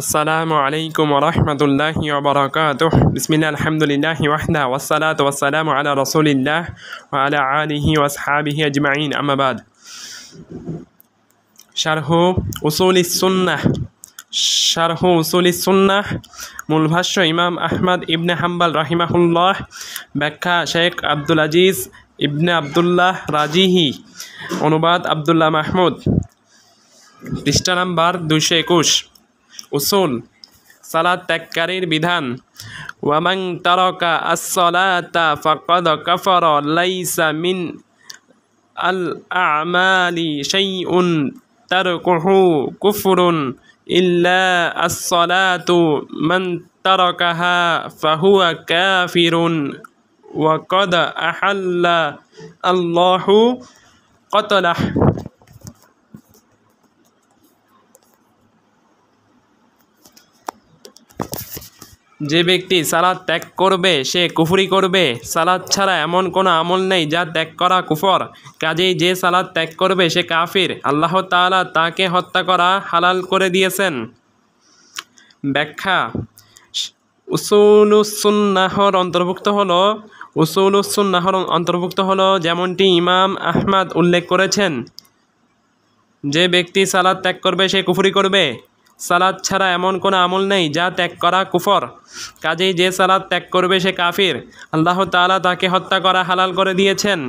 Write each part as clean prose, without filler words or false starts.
আসসালামু আলাইকুম ওয়া রাহমাতুল্লাহি ওয়া বারাকাতুহু। বিসমিল্লাহ আলহামদুলিল্লাহি ওয়াহদা ওয়াসসালাতু ওয়াসসালামু আলা রাসূলিল্লাহ ওয়া আলা আলিহি ওয়া আসহাবিহি আজমাইন, আম্মা বাদ। শারহু উসুলিস সুন্নাহ, মূল ভাষ্য ইমাম আহমদ ইবনে হাম্বল রাহিমাহুল্লাহ, ব্যাখ্যা শেখ আব্দুল আজিজ ইবনে আবদুল্লাহ রাজিহি, অনুবাদ আবদুল্লাহ মাহমুদ। পৃষ্ঠা নাম্বার 221। উসুল, সালাত ত্যাগকারীর বিধান। ওয়ামান তারাকা আস-সালাতা ফাকাদ কাফারা লাইসা মিন আল আমালি শাইউন তারকুহু কুফরুন ইল্লা আস-সালাতু মান তারাকাহা ফাহুয়া কাফিরুন ওয়া ক্বাদ আহাল্লা আল্লাহু ক্বাতলাহ। যে ব্যক্তি সালাত ত্যাগ করবে সে কুফরি করবে। সালাত ছাড়া এমন কোনো আমল নেই যা ত্যাগ করা কুফর, কাজেই যে সালাত ত্যাগ করবে সে কাফির। আল্লাহ তাআলা তাকে হত্যা করা হালাল করে দিয়েছেন। ব্যাখ্যা, উসুলুস সুন্নাহর অন্তর্ভুক্ত হলো যেমনটি ইমাম আহমদ উল্লেখ করেছেন, যে ব্যক্তি সালাত ত্যাগ করবে সে কুফরি করবে। সালাত ছাড়া এমন কোনো আমল নেই যা ত্যাগ করা কুফর, কাজেই যে সালাত ত্যাগ করবে সে কাফির। আল্লাহ তাআলা তাকে হত্যা করা হালাল করে দিয়েছেন।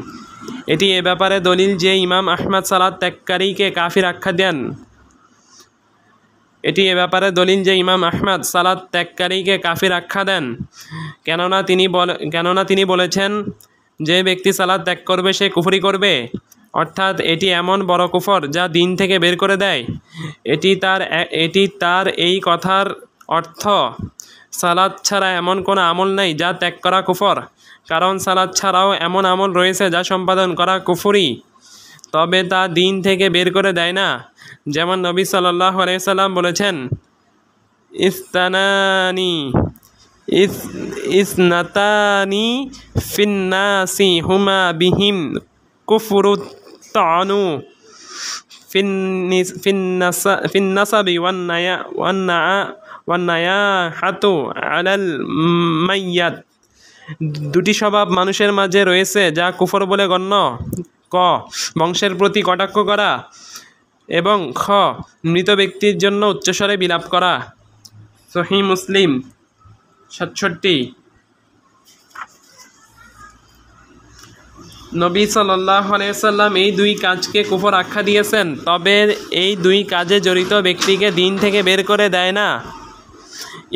এটি এ ব্যাপারে দলিল যে ইমাম আহমদ সালাত ত্যাগকারীকে কাফির আখ্যা দেন। কেননা তিনি বলেছেন, যে ব্যক্তি সালাত ত্যাগ করবে সে কুফরি করবে, অর্থাৎ এটি এমন বড় কুফর যা দিন থেকে বের করে দেয়। এটি তার এই কথার অর্থ। সালাত ছাড়া এমন কোনো আমল নেই যা ত্যাগ করা কুফর, কারণ সালাত ছাড়াও এমন আমল রয়েছে যা সম্পাদন করা কুফরি, তবে তা দিন থেকে বের করে দেয় না। যেমন নবী সাল্লাল্লাহু আলাইহি ওয়াসাল্লাম বলেছেন, ইসনাতানি ফিন্নাসি হুমা বিহিম কুফরুত তানু ফিন্নাসাবি ওয়ান্নায়াহাতু আলাল মাইয়াত। দুটি স্বভাব মানুষের মাঝে রয়েছে যা কুফর বলে গণ্য: ক, বংশের প্রতি কটাক্ষ করা, এবং খ, মৃত ব্যক্তির জন্য উচ্চস্বরে বিলাপ করা। সহিহ মুসলিম 67। নবী সাল্লাল্লাহু আলাইহি ওয়াসাল্লাম এই দুই কাজকে কুফর আখ্যা দিয়েছেন, তবে এই দুই কাজে জড়িত ব্যক্তিকে দিন থেকে বের করে দেয় না।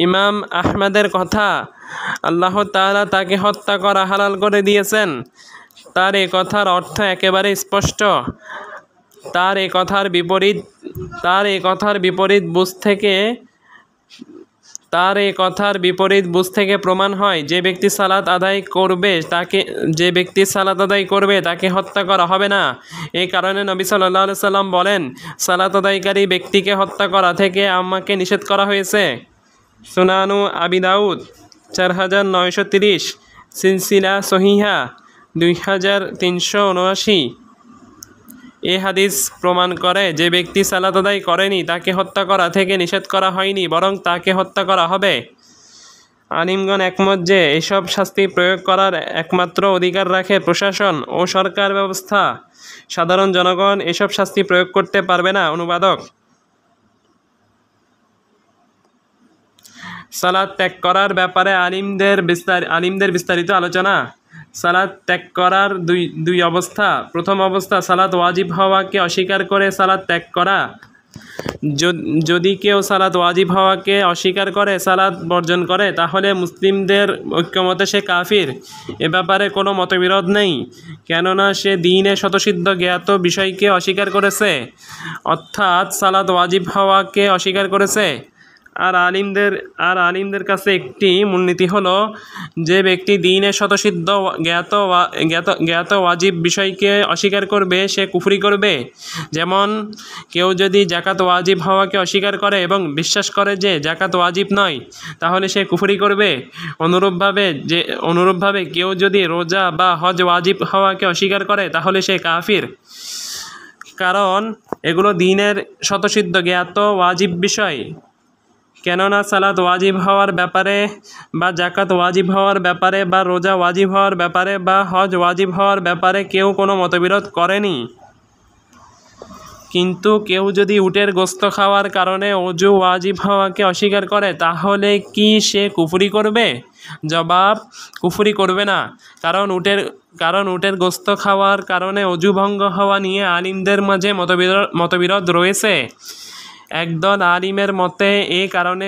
ইমাম আহমদের কথা, আল্লাহ তাআলা তাকে হত্যা করা হালাল করে দিয়েছেন, তার এ কথার অর্থ একেবারে স্পষ্ট। তার এ কথার বিপরীত বুঝ থেকে প্রমাণ হয়, যে ব্যক্তি সালাত আদায় করবে তাকে হত্যা করা হবে না। এই কারণে নবী সাল্লাল্লাহু আলাইহি ওয়াসাল্লাম বলেন, সালাত আদায়কারী ব্যক্তিকে হত্যা করা থেকে আমাকে নিষেধ করা হয়েছে। সুনানু আবি দাউদ 4930, সিলসিলা সহিহা 2379। এ হাদিস প্রমাণ করে, যে ব্যক্তি সালাত আদায় করেনি তাকে হত্যা করা থেকে নিষেধ করা হয়নি, বরং তাকে হত্যা করা হবে। আলিমগণ একমত যে এসব শাস্তি প্রয়োগ করার একমাত্র অধিকার রাখে প্রশাসন ও সরকার ব্যবস্থা। সাধারণ জনগণ এসব শাস্তি প্রয়োগ করতে পারবে না। অনুবাদক। সালাত ত্যাগ করার ব্যাপারে আলিমদের বিস্তারিত আলোচনা। সালাত ত্যাগ করার দুই অবস্থা। প্রথম অবস্থা, সালাত ওয়াজিব হওয়াকে অস্বীকার করে সালাত ত্যাগ করা। যদি কেউ সালাত ওয়াজিব হওয়াকে অস্বীকার করে সালাত বর্জন করে, তাহলে মুসলিমদের ঐক্যমতে সে কাফির। এ ব্যাপারে কোনো মতবিরোধ নেই, কেননা সে দ্বীনে স্বতঃসিদ্ধ জ্ঞাত বিষয়কে অস্বীকার করেছে, অর্থাৎ সালাত ওয়াজিব হওয়াকে অস্বীকার করেছে। আর আলিমদের কাছে একটি মূলনীতি হলো, যে ব্যক্তি দ্বীনে স্বতঃসিদ্ধ জ্ঞাত ওয়াজিব বিষয়কে অস্বীকার করবে সে কুফরি করবে। যেমন কেউ যদি যাকাত ওয়াজিব হওয়াকে অস্বীকার করে এবং বিশ্বাস করে যে যাকাত ওয়াজিব নয়, তাহলে সে কুফরি করবে। অনুরূপভাবে কেউ যদি রোজা বা হজ ওয়াজিব হওয়াকে অস্বীকার করে, তাহলে সে কাফির, কারণ এগুলো দ্বীনের স্বতঃসিদ্ধ জ্ঞাত ওয়াজিব বিষয়। কেননা সালাত ওয়াজিব হওয়ার ব্যাপারে বা জাকাত ওয়াজিব হওয়ার ব্যাপারে বা রোজা ওয়াজিব হওয়ার ব্যাপারে বা হজ ওয়াজিব হওয়ার ব্যাপারে কেউ কোনো মতবিরোধ করেনি। কিন্তু কেউ যদি উটের গোস্ত খাওয়ার কারণে অজু ওয়াজিব হওয়াকে অস্বীকার করে তাহলে কি সে কুফরি করবে? জবাব, কুফরি করবে না। কারণ উটের গোস্ত খাওয়ার কারণে অজু ভঙ্গ হওয়া নিয়ে আলিমদের মাঝে মতবিরোধ রয়েছে। একদল আলিমের মতে এই কারণে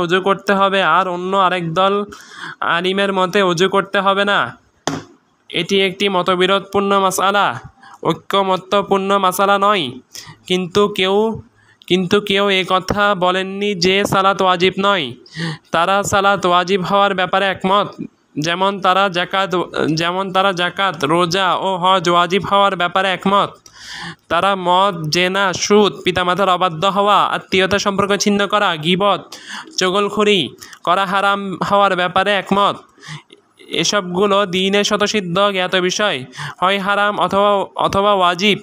অজু করতে হবে, আর আরেক দল আলিমের মতে অজু করতে হবে না। এটি একটি মতবিরোধপূর্ণ মাসালা, ঐক্যমত্যপূর্ণ মাসালা নয়। কিন্তু কেউ এ কথা বলেননি যে সালাত ওয়াজিব নয়। তারা সালাত ওয়াজিব হওয়ার ব্যাপারে একমত, যেমন তারা জাকাত, রোজা ও হজ ওয়াজিব হওয়ার ব্যাপারে একমত। তারা মদ, জেনা, সুদ, পিতামাতার অবাধ্য হওয়া, আত্মীয়তা সম্পর্ক ছিন্ন করা, গীবত, চগলখড়ি করা হারাম হওয়ার ব্যাপারে একমত। এসবগুলো দ্বীনে স্বতঃসিদ্ধ জ্ঞাত বিষয়, হয় হারাম অথবা ওয়াজিব।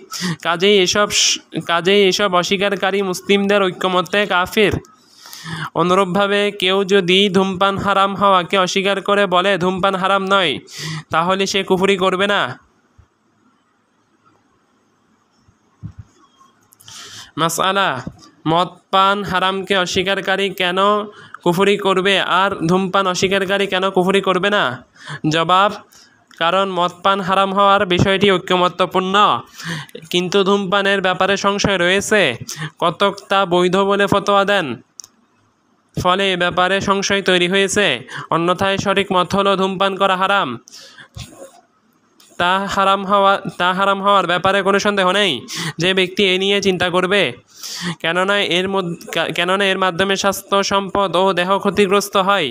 কাজেই এসব অস্বীকারী মুসলিমদের ঐক্যমত্যে কাফির। অনুরূপভাবে কেউ যদি ধূমপান হারাম হওয়াকে অস্বীকার করে বলে ধূমপান হারাম নয়, তাহলে সে কুফরি করবে না। মাসআলা, মদ পান হারামকে অস্বীকারী কেন কুফরি করবে আর ধূমপান অস্বীকারী কেন কুফরি করবে না? জবাব, কারণ মদ পান হারাম হওয়ার বিষয়টি ঐক্যমত্যপূর্ণ, কিন্তু ধূমপানের ব্যাপারে সংশয় রয়েছে। কতক তা বৈধ বলে ফতোয়া দেন, ফলে এ ব্যাপারে সংশয় তৈরি হয়েছে। অন্যথায় সঠিক মত হলো ধূমপান করা হারাম। তা হারাম হওয়ার ব্যাপারে কোনো সন্দেহ নেই। যে ব্যক্তি এ নিয়ে চিন্তা করবে, কেননা এর মাধ্যমে স্বাস্থ্য, সম্পদ ও দেহ ক্ষতিগ্রস্ত হয়,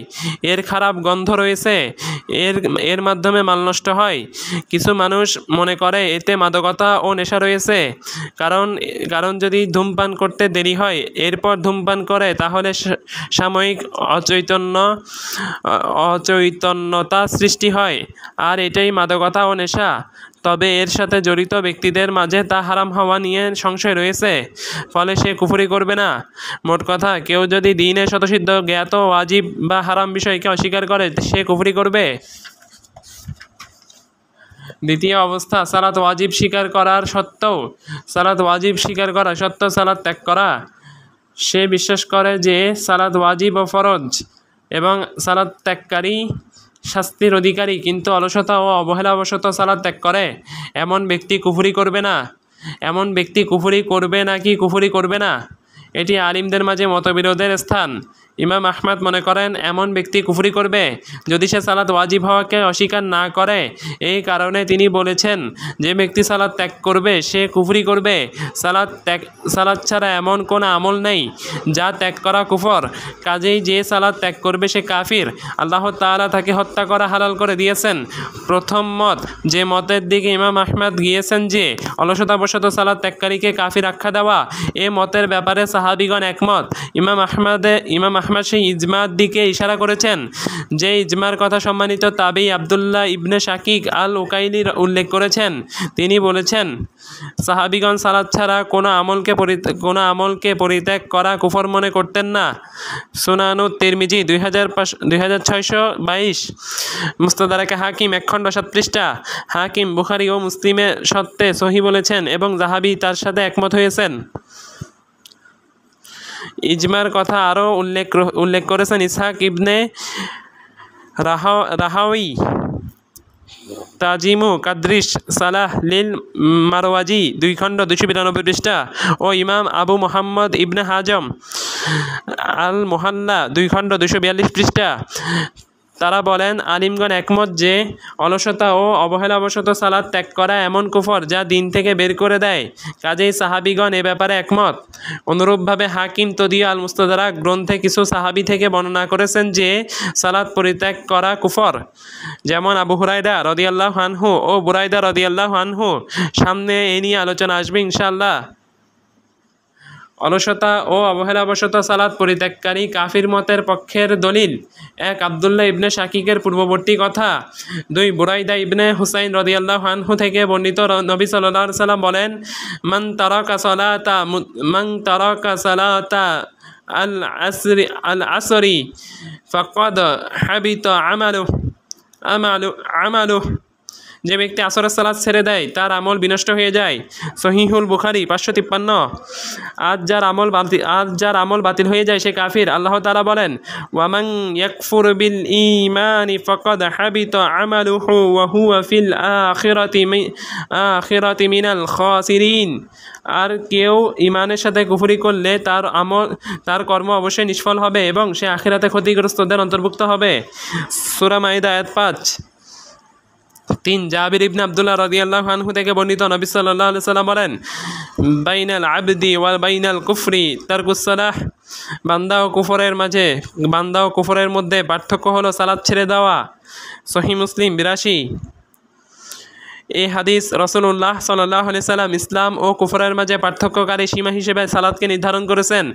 এর খারাপ গন্ধ রয়েছে, এর মাধ্যমে মাল নষ্ট হয়। কিছু মানুষ মনে করে এতে মাদকতা ও নেশা রয়েছে। কারণ যদি ধূমপান করতে দেরি হয় এরপর ধূমপান করে তাহলে সাময়িক অচৈতন্যতা সৃষ্টি হয়, আর এটাই মাদকতা ও নেশা। তবে এর সাথে জড়িত ব্যক্তিদের মাঝে তা হারাম হওয়া নিয়ে সংশয় রয়েছে, ফলে সে কুফরি করবে না। মোট কথা, কেউ যদি দ্বীনে স্বতঃসিদ্ধ জ্ঞাত ওয়াজিব বা হারাম বিষয়কে অস্বীকার করে সে কুফরি করবে। দ্বিতীয় অবস্থা, সালাত ওয়াজিব স্বীকার করা সত্ত্বেও সালাত ত্যাগ করা। সে বিশ্বাস করে যে সালাত ওয়াজিব ও ফরজ এবং সালাত ত্যাগকারী শাস্তির অধিকারী, কিন্তু অলসতা ও অবহেলাবশত সালাত ত্যাগ করে। এমন ব্যক্তি কুফরি করবে নাকি কুফরি করবে না, এটি আলিমদের মাঝে মতবিরোধের স্থান। ইমাম আহমদ মনে করেন এমন ব্যক্তি কুফরি করবে যদি সে সালাত ওয়াজিব হওয়াকে অস্বীকার না করে। এই কারণে তিনি বলেছেন, যে ব্যক্তি সালাত ত্যাগ করবে সে কুফরি করবে। সালাত ছাড়া এমন কোনো আমল নেই যা ত্যাগ করা কুফর। কাজেই যে সালাত ত্যাগ করবে সে কাফির। আল্লাহ তাআলা তাকে হত্যা করা হালাল করে দিয়েছেন। প্রথম মত, যে মতের দিকে ইমাম আহমদ গিয়েছেন যে অলসতাবশত সালাত ত্যাগকারীকে কাফির আখ্যা দেওয়া, এ মতের ব্যাপারে সাহাবিগণ একমত। ইমাম আহমদ সেই ইজমার দিকে ইশারা করেছেন, যে ইজমার কথা সম্মানিত তাবেঈ আব্দুল্লাহ ইবনে শাকিক আল উকাইলি উল্লেখ করেছেন। তিনি বলেছেন, সাহাবিগণ সালাত ছাড়া কোনো আমলকে পরিত্যাগ করা কুফর মনে করতেন না। সুনানুত তিরমিজি 2622, মুস্তাদরাকে হাকিম 1 খণ্ড 7 পৃষ্ঠা। হাকিম বুখারী ও মুসলিমের সত্ত্বে সহিহ বলেছেন এবং যাহাবি তার সাথে একমত হয়েছেন। ইজমার কথা আরও উল্লেখ করেছেন ইসহাক ইবনে রাহাওয়ি, তাজিমু কাদ্রিস সালাহ লিল মারওয়াজি 2 খণ্ড 292 পৃষ্ঠা ও ইমাম আবু মুহাম্মদ ইবনে হাজম আল মুহাল্লা 2 খণ্ড 242 পৃষ্ঠা। তারা বলেন, আলিমগণ একমত যে অলসতা ও অবহেলাবশত সালাত ত্যাগ করা এমন কুফর যা দিন থেকে বের করে দেয়। কাজেই সাহাবিগণ এ ব্যাপারে একমত। অনুরূপভাবে হাকিম তদীয় আল মুস্তাদরাক গ্রন্থে কিছু সাহাবি থেকে বর্ণনা করেছেন যে সালাত পরিত্যাগ করা কুফর, যেমন আবু হুরায়রা রাদিয়াল্লাহু আনহু ও বুরাইদা রাদিয়াল্লাহু আনহু। সামনে এ নিয়ে আলোচনা আসবে ইনশাআল্লাহ। অলসতা ও অবহেলাবশত সালাত পরিত্যাগকারী কাফির মতের পক্ষের দলিল: 1. আব্দুল্লাহ ইবনে শাকিকের পূর্ববর্তী কথা। 2. বুরাইদা ইবনে হুসাইন রাদিয়াল্লাহু আনহু থেকে বর্ণিত, নবী সাল্লাল্লাহু আলাইহি ওয়াসাল্লাম বলেন, মান তারাকা সালাতা العصر فقد حبط عمله যে ব্যক্তি আসরের সালাত ছেড়ে দেয় তার আমল বিনষ্ট হয়ে যায়। সহিহুল বুখারী 553। আজ যার আমল বাতিল হয়ে যায় সে কাফির। আল্লাহ তাআলা বলেন, ওয়ামান ইয়াকফুর বিল ঈমানি ফাকাদ হাবিতা আমালুহু ওয়া হুয়া ফিল আখিরাতি মিনাল খাসিরিন। আর কেউ ঈমানের সাথে কুফরি করলে তার কর্ম অবশ্যই নিষ্ফল হবে এবং সে আখিরাতে ক্ষতিগ্রস্তদের অন্তর্ভুক্ত হবে। সূরা মাইদা আয়াত 5। 3 জাবির ইবনে আব্দুল্লাহ রাদিয়াল্লাহু আনহু থেকে বর্ণিত, নবী সাল্লাল্লাহু আলাইহি সাল্লাম বলেন, বাইনাল আবদি ওয়া বাইনাল কুফরি তারকুস সালাহ। বান্দা ও কুফরের মধ্যে পার্থক্য হলো সালাত ছেড়ে দেওয়া। সহিহ মুসলিম 82। এই হাদিস রাসূলুল্লাহ সাল্লাল্লাহু আলাইহি সাল্লাম ইসলাম ও কুফরের মাঝে পার্থক্যকারী সীমা হিসেবে সালাতকে নির্ধারণ করেছেন।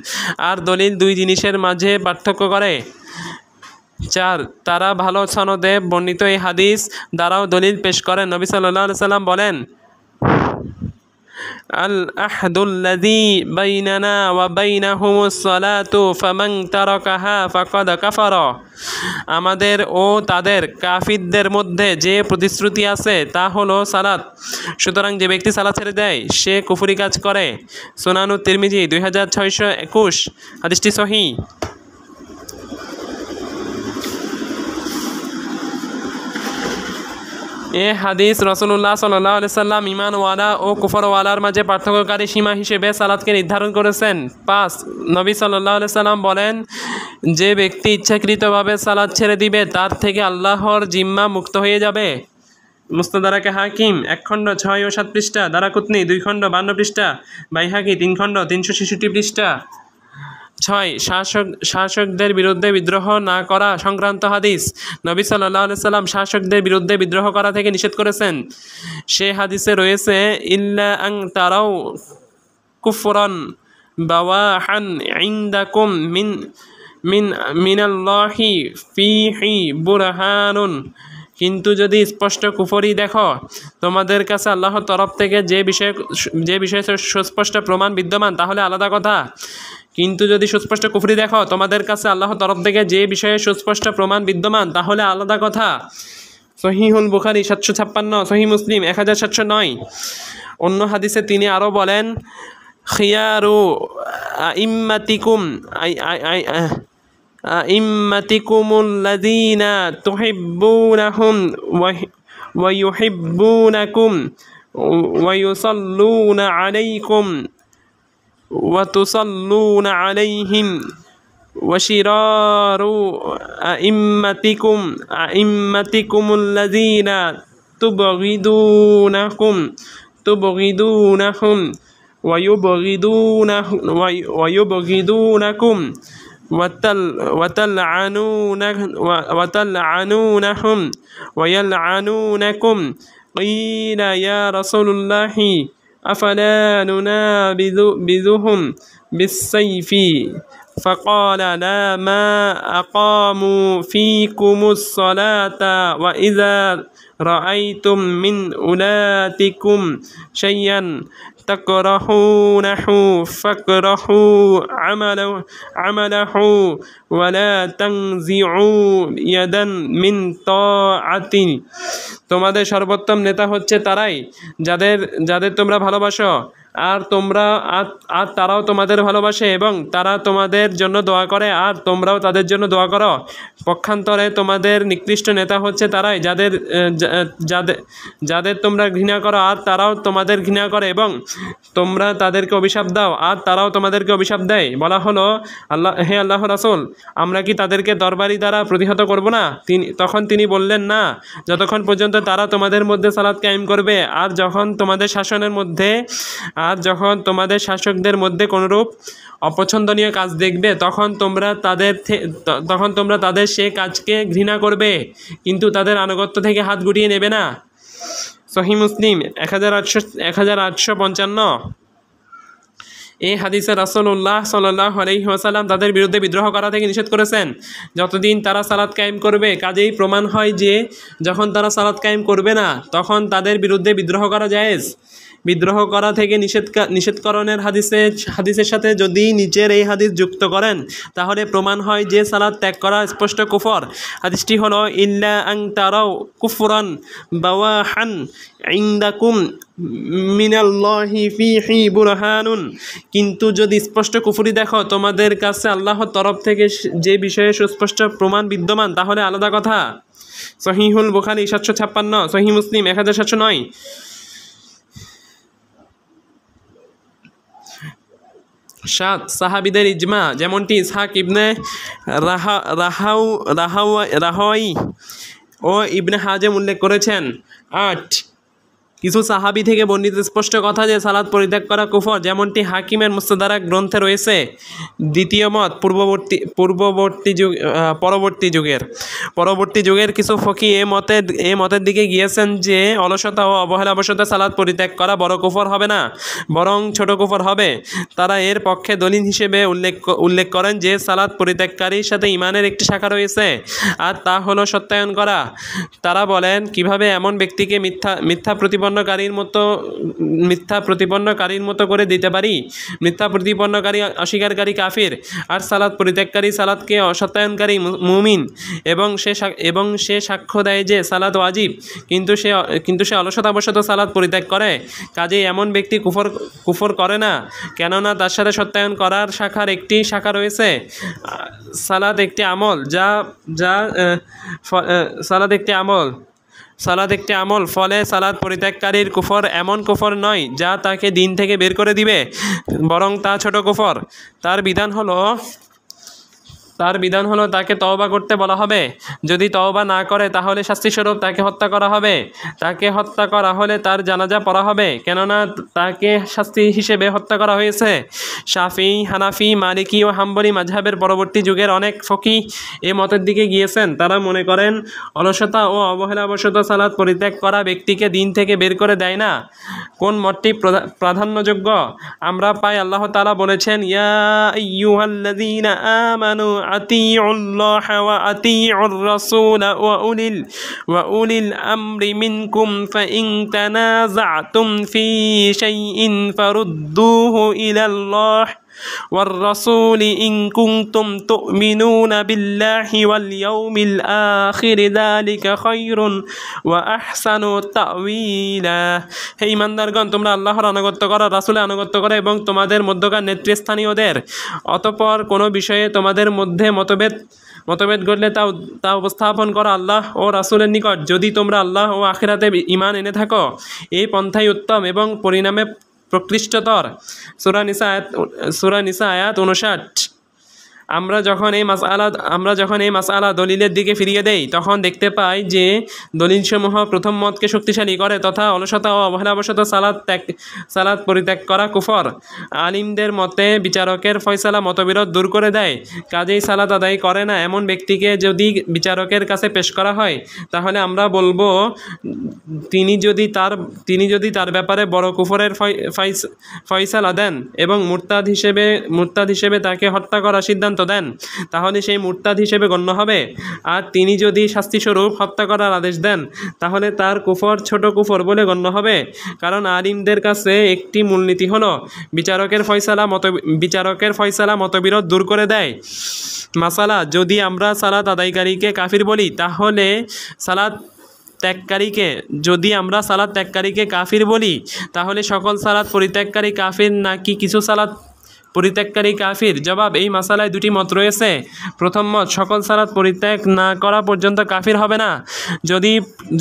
আর দলিল দুই জিনিসের মাঝে পার্থক্য করে। 4 তারা ভালো সনদে বর্ণিত এই হাদিস দ্বারাও দলিল পেশ করেন। নবী সাল্লাল্লাহু আলাইহি সাল্লাম বলেন, আল আহদুল্লাযী বাইনানা ওয়া বাইনাহুমুস সালাতু ফামান তারাকাহা ফাকাদ কাফারা। আমাদের ও তাদের কাফিরদের মধ্যে যে প্রতিশ্রুতি আছে তা হলো সালাত, সুতরাং যে ব্যক্তি সালাত ছেড়ে দেয় সে কুফরি কাজ করে। সুনানুত তিরমিজি 2621। হাদিসটি সহিহ। এ হাদিস রাসূলুল্লাহ সাল্লাল্লাহু আলাইহি সাল্লাম ঈমানওয়ালা ও কুফরওয়ালার মাঝে পার্থক্যকারী সীমা হিসেবে সালাতকে নির্ধারণ করেছেন। 5 নবী সাল্লাল্লাহু আলাইহি সাল্লাম বলেন, যে ব্যক্তি ইচ্ছাকৃতভাবে সালাত ছেড়ে দিবে তার থেকে আল্লাহর জিম্মা মুক্ত হয়ে যাবে। মুস্তাদরাকে হাকিম 1 খণ্ড 6 ও 7 পৃষ্ঠা, দারাকুতনি 2 খণ্ড 52 পৃষ্ঠা, বাইহাকি 3 খণ্ড 366 পৃষ্ঠা। 6 শাসকদের বিরুদ্ধে বিদ্রোহ না করা সংক্রান্ত হাদিস। নবী সাল্লাল্লাহু আলাইহি সাল্লাম শাসকদের বিরুদ্ধে বিদ্রোহ করা থেকে নিষেধ করেছেন। সে হাদিসে রয়েছে, ইল্লা আন তারাউ কুফরান বাওয়াহান ইনদাকুম মিনাল্লাহি ফিহি বুরহানুন। কিন্তু যদি স্পষ্ট কুফরি দেখো, তোমাদের কাছে আল্লাহর তরফ থেকে যে বিষয়ে সুস্পষ্ট প্রমাণ বিদ্যমান তাহলে আলাদা কথা। কিন্তু যদি সুস্পষ্ট কুফরি দেখো, তোমাদের কাছে আল্লাহর তরফ থেকে যে বিষয়ে সুস্পষ্ট প্রমাণ বিদ্যমান তাহলে আলাদা কথা। সহিহুল বুখারী 756, সহিহ মুসলিম 1709। অন্য হাদিসে তিনি আরও বলেন, খিয়ারু আইম্মাতিকুমুল্লাযীনা তুহিব্বুনাহুম ওয়া ইউহিব্বুনাকুম ওয়া ইউসাল্লুনা আলাইকুম ওয়া তুসাল্লুনা আলাইহিম ওয়া শিরারু আইম্মাতিকুমুল্লাযীনা তুবগিদুনাহুম ওয়া ইউবগিদুনাকুম ওয়া তালআনুনাহুম ওয়া ইয়ালআনুনাকুম। ক্বিলা ইয়া রাসূলুল্লাহি আফালা নুনাবিযুহুম বিস-সাইফি ফাকালা লা মা আকামু ফীকুমুস সালাতা ওয়া ইযা রাআইতুম মিন উলাতিকুম শাইয়ান তাকরাহুনাহু ফাকরাহু আমালাহু ওয়া লা তানজিউ ইয়াদান মিন তাআতি। তোমাদের সর্বোত্তম নেতা হচ্ছে তারাই যাদের তোমরা ভালোবাসো, আর তারাও তোমাদের ভালোবাসে এবং তারা তোমাদের জন্য দোয়া করে আর তোমরাও তাদের জন্য দোয়া করো। পক্ষান্তরে তোমাদের নিকৃষ্ট নেতা হচ্ছে তারাই যাদের তোমরা ঘৃণা করো আর তারাও তোমাদের ঘৃণা করে এবং তোমরা তাদেরকে অভিশাপ দাও আর তারাও তোমাদেরকে অভিশাপ দেয়। বলা হলো, হে আল্লাহর রাসূল, আমরা কি তাদেরকে দরবারি দ্বারা প্রতিহত করব না? তখন তিনি বললেন, না, যতক্ষণ পর্যন্ত তারা তোমাদের মধ্যে সালাত কায়েম করবে। আর যখন তোমাদের শাসকদের মধ্যে কোনরূপ অপছন্দনীয় কাজ দেখবে তখন তোমরা তাদের সে কাজকে ঘৃণা করবে, কিন্তু তাদের আনুগত্য থেকে হাত গুটিয়ে নেবে না। সহিহ মুসলিম 1855। এই হাদিসে রাসূলুল্লাহ সাল্লাল্লাহু আলাইহি ওয়াসাল্লাম তাদের বিরুদ্ধে বিদ্রোহ করা থেকে নিষেধ করেছেন যতদিন তারা সালাত কায়েম করবে। কাজেই প্রমাণ হয় যে যখন তারা সালাত কায়েম করবে না তখন তাদের বিরুদ্ধে বিদ্রোহ করা জায়েজ। বিদ্রোহ করা থেকে নিষেধকরণের হাদিসের সাথে যদি নিচের এই হাদিস যুক্ত করেন তাহলে প্রমাণ হয় যে সালাত ত্যাগ করা স্পষ্ট কুফর। হাদিসটি হলো ইল্লা আন তারাও কুফরান বাওয়াহান ইনদাকুম মিনাল্লাহি ফীহি বুরহানুন, কিন্তু যদি স্পষ্ট কুফরি দেখো তোমাদের কাছে আল্লাহর তরফ থেকে যে বিষয়ে সুস্পষ্ট প্রমাণ বিদ্যমান তাহলে আলাদা কথা। সহিহুল বুখারী 756, সহিহ মুসলিম 1709। সাহাবীদের ইজমা, যেমনটি ইসহাক ইবনে রাহাওয়াই ও ইবনে হাজেম উল্লেখ করেছেন। 8, কিছু সাহাবী থেকে বর্ণিত স্পষ্ট কথা যে সালাত পরিত্যাগ করা কুফর, যেমনটি হাকিমের মুস্তাদরাক গ্রন্থে রয়েছে। দ্বিতীয় মত পরবর্তী যুগের কিছু ফকি এ মতের দিকে গিয়েছেন যে অলসতা ও অবহেলাবশত সালাত পরিত্যাগ করা বড় কুফর হবে না, বরং ছোট কুফর হবে। তারা এর পক্ষে দলিল হিসেবে উল্লেখ করেন যে সালাত পরিত্যাগকারীর সাথে ঈমানের একটি শাখা রয়েছে, আর তা হলো সত্যায়ন করা। তারা বলেন, কিভাবে এমন ব্যক্তিকে মিথ্যা প্রতিপন্নকারীর মতো করে দিতে পারি? মিথ্যা প্রতিপন্নকারী অস্বীকারী কাফির, আর সালাত পরিত্যাগকারী সালাতকে অসত্যায়নকারী মুমিন, এবং সে সাক্ষ্য দেয় যে সালাত ওয়াজিব, কিন্তু সে অলসতাবশত সালাত পরিত্যাগ করে। কাজেই এমন ব্যক্তি কুফর করে না, কেননা তার সাথে সত্যায়ন করার একটি শাখা রয়েছে। সালাত একটি আমল, ফলে সালাত পরিত্যাগকারীর কুফর এমন কুফর নয় যা তাকে দিন থেকে বের করে দিবে, বরং তা ছোট কুফর। তার বিধান হলো তাকে তওবা করতে বলা হবে। যদি তওবা না করে তাহলে শাস্তিস্বরূপ তাকে হত্যা করা হবে। তাকে হত্যা করা হলে তার জানাজা পড়া হবে, কেননা তাকে শাস্তি হিসেবে হত্যা করা হয়েছে। শাফিঈ, হানাফি, মালিকি ও হাম্বলি মাযহাবের পরবর্তী যুগের অনেক ফকিহ এ মতের দিকে গিয়েছেন। তারা মনে করেন অলসতা ও অবহেলাবশত সালাত পরিত্যাগ করা ব্যক্তিকে দিন থেকে বের করে দেয় না। কোন মতটি প্রাধান্যযোগ্য? আমরা পাই আল্লাহ তাআলা বলেছেন, ইয়া আইয়ুহাল্লাযীনা আমানু আতিউল্লাহ ওয়া আতিউর রাসূল ওয়া উলিল আমরি মিনকুম ফাইন তানাযাতুম ফি শাইইন ফারুদ্দুহু ইলাল্লাহ ওয়ার রাসূল ইন কুনতুম তুমিনুনা বিল্লাহি ওয়াল ইয়াউমিল আখির যালিকা খায়রুন ওয়া আহসানু তা'ওয়িলা। হে ঈমানদারগণ, তোমরা আল্লাহর আনুগত্য করো, রাসূলের আনুগত্য করো এবং তোমাদের মধ্যকার নেতৃস্থানীয়দের। অতঃপর কোনো বিষয়ে তোমাদের মধ্যে মতভেদ ঘটলে তা উপস্থাপন করো আল্লাহ ও রাসূলের নিকট, যদি তোমরা আল্লাহ ও আখিরাতে ঈমান এনে থাকো। এই পন্থাই উত্তম এবং পরিণামে প্রকৃষ্টতর। সূরা নিসা আয়াত 59। আমরা যখন এই মাসআলা দলিলের দিকে ফিরিয়ে দেই, তখন দেখতে পাই যে দলিলসমূহ প্রথম মতকে শক্তিশালী করে তথা অলসতা ও অবহেলাবশত সালাত পরিত্যাগ করা কুফর। আলিমদের মতে বিচারকের ফয়সালা মতবিরোধ দূর করে দেয়। কাজেই সালাত আদায় করে না এমন ব্যক্তিকে যদি বিচারকের কাছে পেশ করা হয়, তাহলে আমরা বলবো তিনি যদি তার ব্যাপারে বড় কুফরের ফয়সালা দেন এবং মুরতাদ হিসেবে তাকে হত্যা করার সিদ্ধান্ত দেন, তাহলে সেই মুরতাদ হিসেবে গণ্য হবে। আর তিনি যদি শাস্তিস্বরূপ হত্যা করার আদেশ দেন, তাহলে তার কুফর ছোট কুফর বলে গণ্য হবে। কারণ আলিমদের কাছে একটি মূলনীতি হলো বিচারকের ফয়সালা মতবিরোধ দূর করে দেয়। মাসালা, যদি আমরা সালাত আদায়কারীকে কাফির বলি, তাহলে সালাত ত্যাগকারীকে কাফির বলি, তাহলে সকল সালাত পরিত্যাগকারী কাফির নাকি কিছু সালাত পরিত্যাগকারী কাফির? জবাব, এই মাসালায় দুটি মত রয়েছে। প্রথম মত, সকল সালাত পরিত্যাগ না করা পর্যন্ত কাফির হবে না।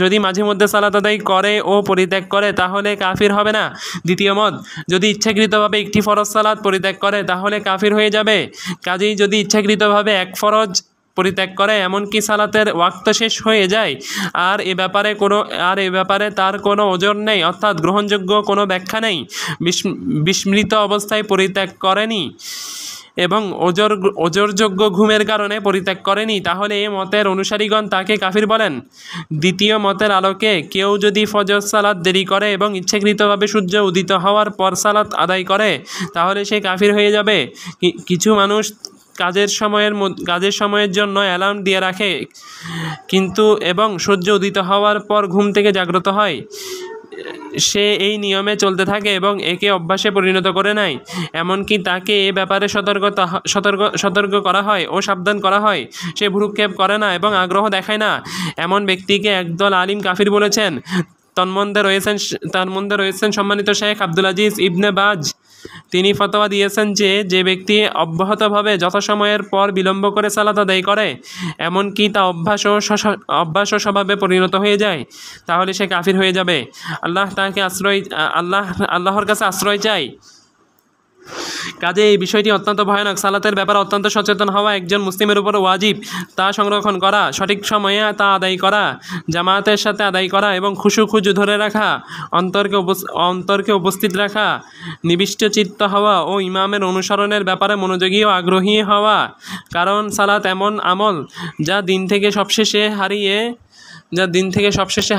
যদি মাঝে মধ্যে সালাত আদায় করে ও পরিত্যাগ করে তাহলে কাফির হবে না। দ্বিতীয় মত, যদি ইচ্ছাকৃতভাবে একটি ফরজ সালাত পরিত্যাগ করে তাহলে কাফির হয়ে যাবে। কাজেই যদি ইচ্ছাকৃতভাবে এক ফরজ পরিত্যাগ করে এমনকি সালাতের ওয়াক্ত শেষ হয়ে যায় আর এ ব্যাপারে তার কোনো ওজর নেই, অর্থাৎ গ্রহণযোগ্য কোনো ব্যাখ্যা নেই, বিস্মৃত অবস্থায় পরিত্যাগ করেনি এবং ওজরযোগ্য ঘুমের কারণে পরিত্যাগ করেনি, তাহলে এ মতের অনুসারীগণ তাকে কাফির বলেন। দ্বিতীয় মতের আলোকে কেউ যদি ফজর সালাত দেরি করে এবং ইচ্ছাকৃতভাবে সূর্য উদিত হওয়ার পর সালাত আদায় করে, তাহলে সে কাফির হয়ে যাবে। কিছু মানুষ কাজের সময়ের জন্য অ্যালার্ম দিয়ে রাখে এবং সূর্য উদিত হওয়ার পর ঘুম থেকে জাগ্রত হয় সে এই নিয়মে চলতে থাকে এবং একে অভ্যাসে পরিণত করে নেয়, এমনকি তাকে এ ব্যাপারে সতর্ক করা হয় ও সাবধান করা হয়, সে ভ্রুক্ষেপ করে না এবং আগ্রহ দেখায় না, এমন ব্যক্তিকে একদল আলিম কাফির বলেছেন। তার মধ্যে রয়েছেন সম্মানিত শেখ আব্দুল আজিজ ইবনে বাজ। তিনি ফতোয়া দিয়েছেন যে যে ব্যক্তি অব্যাহতভাবে যথাসময়ের পর বিলম্ব করে সালাত আদায় করে, এমনকি তা অভ্যাস ও স্বভাবে পরিণত হয়ে যায়, তাহলে সে কাফির হয়ে যাবে। আল্লাহর কাছে আশ্রয় চাই। কাজে এই বিষয়টি অত্যন্ত ভয়ানক। সালাতের ব্যাপারে অত্যন্ত সচেতন হওয়া একজন মুসলিমের উপর ওয়াজিব। তা সংরক্ষণ করা, সঠিক সময়ে তা আদায় করা, জামায়াতের সাথে আদায় করা এবং খুজু ধরে রাখা, অন্তরকে উপস্থিত রাখা, নিবিষ্ট চিত্ত হওয়া ও ইমামের অনুসরণের ব্যাপারে মনোযোগী ও আগ্রহী হওয়া। কারণ সালাত এমন আমল যা দিন থেকে সবশেষে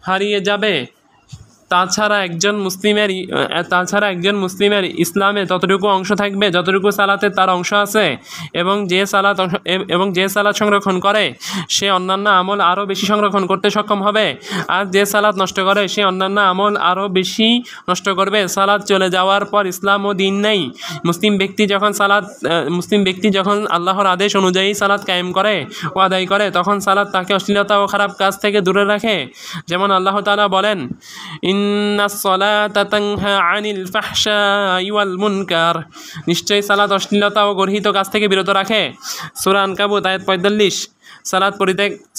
হারিয়ে যাবে। তাছাড়া একজন মুসলিমের ইসলামে ততটুকু অংশ থাকবে যতটুকু সালাতে তার অংশ আছে, এবং যে সালাত সংরক্ষণ করে সে অন্যান্য আমল আরও বেশি সংরক্ষণ করতে সক্ষম হবে, আর যে সালাত নষ্ট করে সে অন্যান্য আমল আরও বেশি নষ্ট করবে। সালাত চলে যাওয়ার পর ইসলাম ও দিন নেই। মুসলিম ব্যক্তি যখন আল্লাহর আদেশ অনুযায়ী সালাত কায়েম করে ও আদায় করে, তখন সালাত তাকে অশ্লীলতা ও খারাপ কাজ থেকে দূরে রাখে। যেমন আল্লাহ তাআলা বলেন, ইন্নাস সালাতা তানহা আনিল ফাহশাই ওয়াল মুনকার, নিশ্চয়ই সালাত অশ্লীলতা ও গর্হিত কাজ থেকে বিরত রাখে। সূরা আনকাবুত আয়াত 45।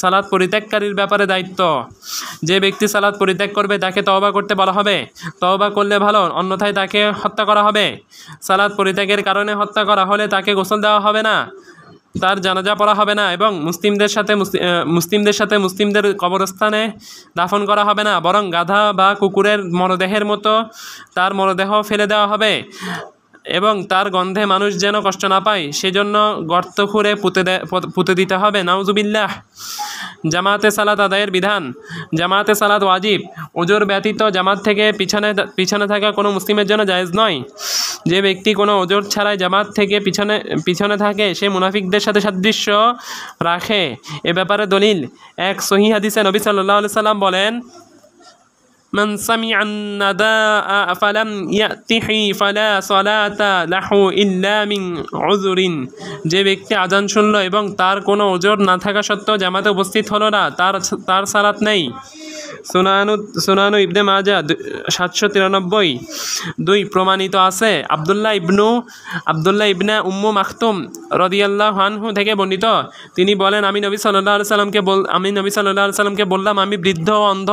সালাত পরিত্যাগকারীর ব্যাপারে দায়িত্ব। যে ব্যক্তি সালাত পরিত্যাগ করবে তাকে তওবা করতে বলা হবে। তওবা করলে ভালো, অন্যথায় তাকে হত্যা করা হবে। সালাত পরিত্যাগের কারণে হত্যা করা হলে তাকে গোসল দেওয়া হবে না, তার জানাজা পড়া হবে না, এবং মুসলিমদের কবরস্থানে দাফন করা হবে না, বরং গাধা বা কুকুরের মরদেহের মতো তার মরদেহ ফেলে দেওয়া হবে, এবং তার গন্ধে মানুষ যেন কষ্ট না পায় সেজন্য গর্ত খুঁড়ে পুঁতে দিতে হবে। নাউজুবিল্লাহ। জামাতে সালাত আদায়ের বিধান। জামাতে সালাত ওয়াজিব। ওজোর ব্যতীত জামাত থেকে পিছনে থাকা কোনো মুসলিমের জন্য জায়েজ নয়। যে ব্যক্তি কোনো ওজোর ছাড়াই জামাত থেকে পিছনে থাকে সে মুনাফিকদের সাথে সাদৃশ্য রাখে। এ ব্যাপারে দলিল, এক সহিহ হাদিসে নবী সাল্লাল্লাহু আলাইহি সাল্লাম বলেন, মান সামিআন নাদাআ ফালাম ইয়াতিহি ফালা সালাতা লাহু ইল্লা মিন উযরিন। যে ব্যক্তি আযান শুনল এবং তার কোনো ওজর না থাকা সত্ত্বেও জামাতে উপস্থিত হলো না, তার সালাত নেই। সুনানু ইবনে মাজাহ 793। 2 প্রমাণিত আছে আব্দুল্লাহ ইবনে উম্মু মাখতুম রাদিয়াল্লাহু আনহু থেকে বর্ণিত। তিনি বলেন, আমি নবী সাল্লাল্লাহু আলাইহি সাল্লামকে বললাম, আমি বৃদ্ধ ও অন্ধ,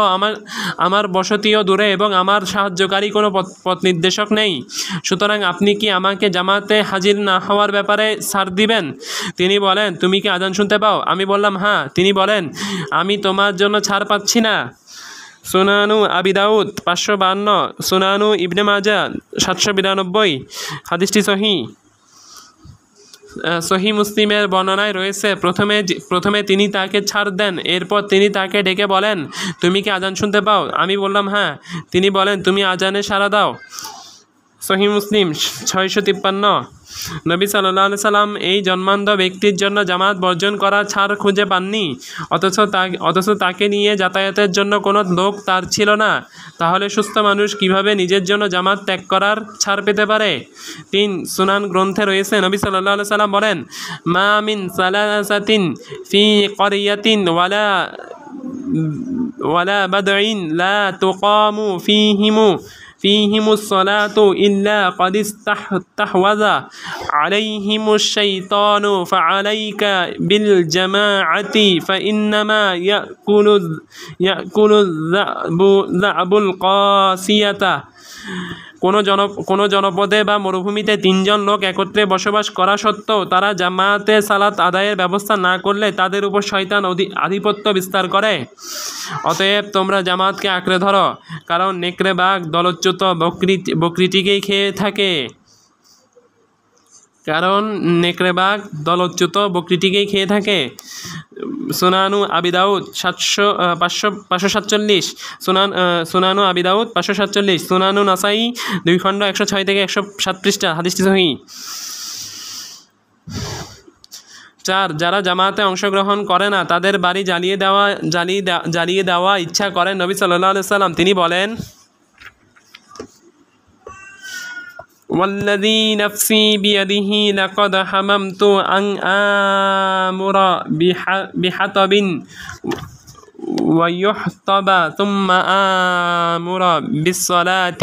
আমার বসতিও দূরে এবং আমার সাহায্যকারী কোনো পথ নির্দেশক নেই, সুতরাং আপনি কি আমাকে জামাতে হাজির না হওয়ার ব্যাপারে ছাড় দিবেন? তিনি বলেন, তুমি কি আযান শুনতে পাও? আমি বললাম, হ্যাঁ। তিনি বলেন, আমি তোমার জন্য ছাড় পাচ্ছি না। সুনানু আবি দাউদ 552, সুনানু ইবনে মাজাহ 792। হাদিসটি সহিহ মুসলিমের বর্ণনায় রয়েছে, প্রথমে তিনি তাকে ছাড় দেন, এরপর তিনি তাকে ডেকে বলেন, তুমি কি আযান শুনতে পাও? আমি বললাম, হ্যাঁ। তিনি বলেন, তুমি আযানে সাড়া দাও। সহিহ মুসলিম 653। নবী সাল্লাল্লাহু আলাইহি সাল্লাম এই জন্মান্ধ ব্যক্তির জন্য জামাত বর্জন করার ছাড় খুঁজে পাননি, অথচ তাকে নিয়ে যাতায়াতের জন্য কোনো লোক তার ছিল না। তাহলে সুস্থ মানুষ কিভাবে নিজের জন্য জামাত ত্যাগ করার ছাড় পেতে পারে? 3 সুনান গ্রন্থে রয়েছে, নবী সাল্লাল্লাহু আলাইহি সাল্লাম বলেন, মা মিন সালাসাতিন ফি ক্বরিয়াতিন ওয়ালা বাদইন লা তুকামু ফিহিমুস সালাতু ইল্লা ক্বাদ ইস্তাহওয়াযা আলাইহিমুশ শাইতানু ফাআলাইকা বিল জামাআতি ফাইন্নামা ইয়াকুলু যাবুল কাসিয়াতা। কোনো জনপদে বা মরুভূমিতে 3 জন লোক একত্রে বসবাস করা সত্ত্বেও তারা জামাতে সালাত আদায়ের ব্যবস্থা না করলে তাদের উপর শয়তান আধিপত্য বিস্তার করে। অতএব তোমরা জামাতকে আঁকড়ে ধরো, কারণ নেকড়ে বাঘ দলচ্যুত বকরিটিকেই খেয়ে থাকে। সুনানু আবি দাউদ 547। সুনানু আবি দাউদ 547। সুনানু নাসাই 2 খণ্ড 106 থেকে 107 পৃষ্ঠা। হাদিসটি সহিহ। 4 যারা জামাতে অংশগ্রহণ করে না তাদের বাড়ি জ্বালিয়ে দেওয়া ইচ্ছা করেন নবী সাল্লাল্লাহু আলাইহি সাল্লাম তিনি বলেন والذي نفسي بيده لقد حممت أن آمر بحطب ويحطب ثم آمر بالصلاة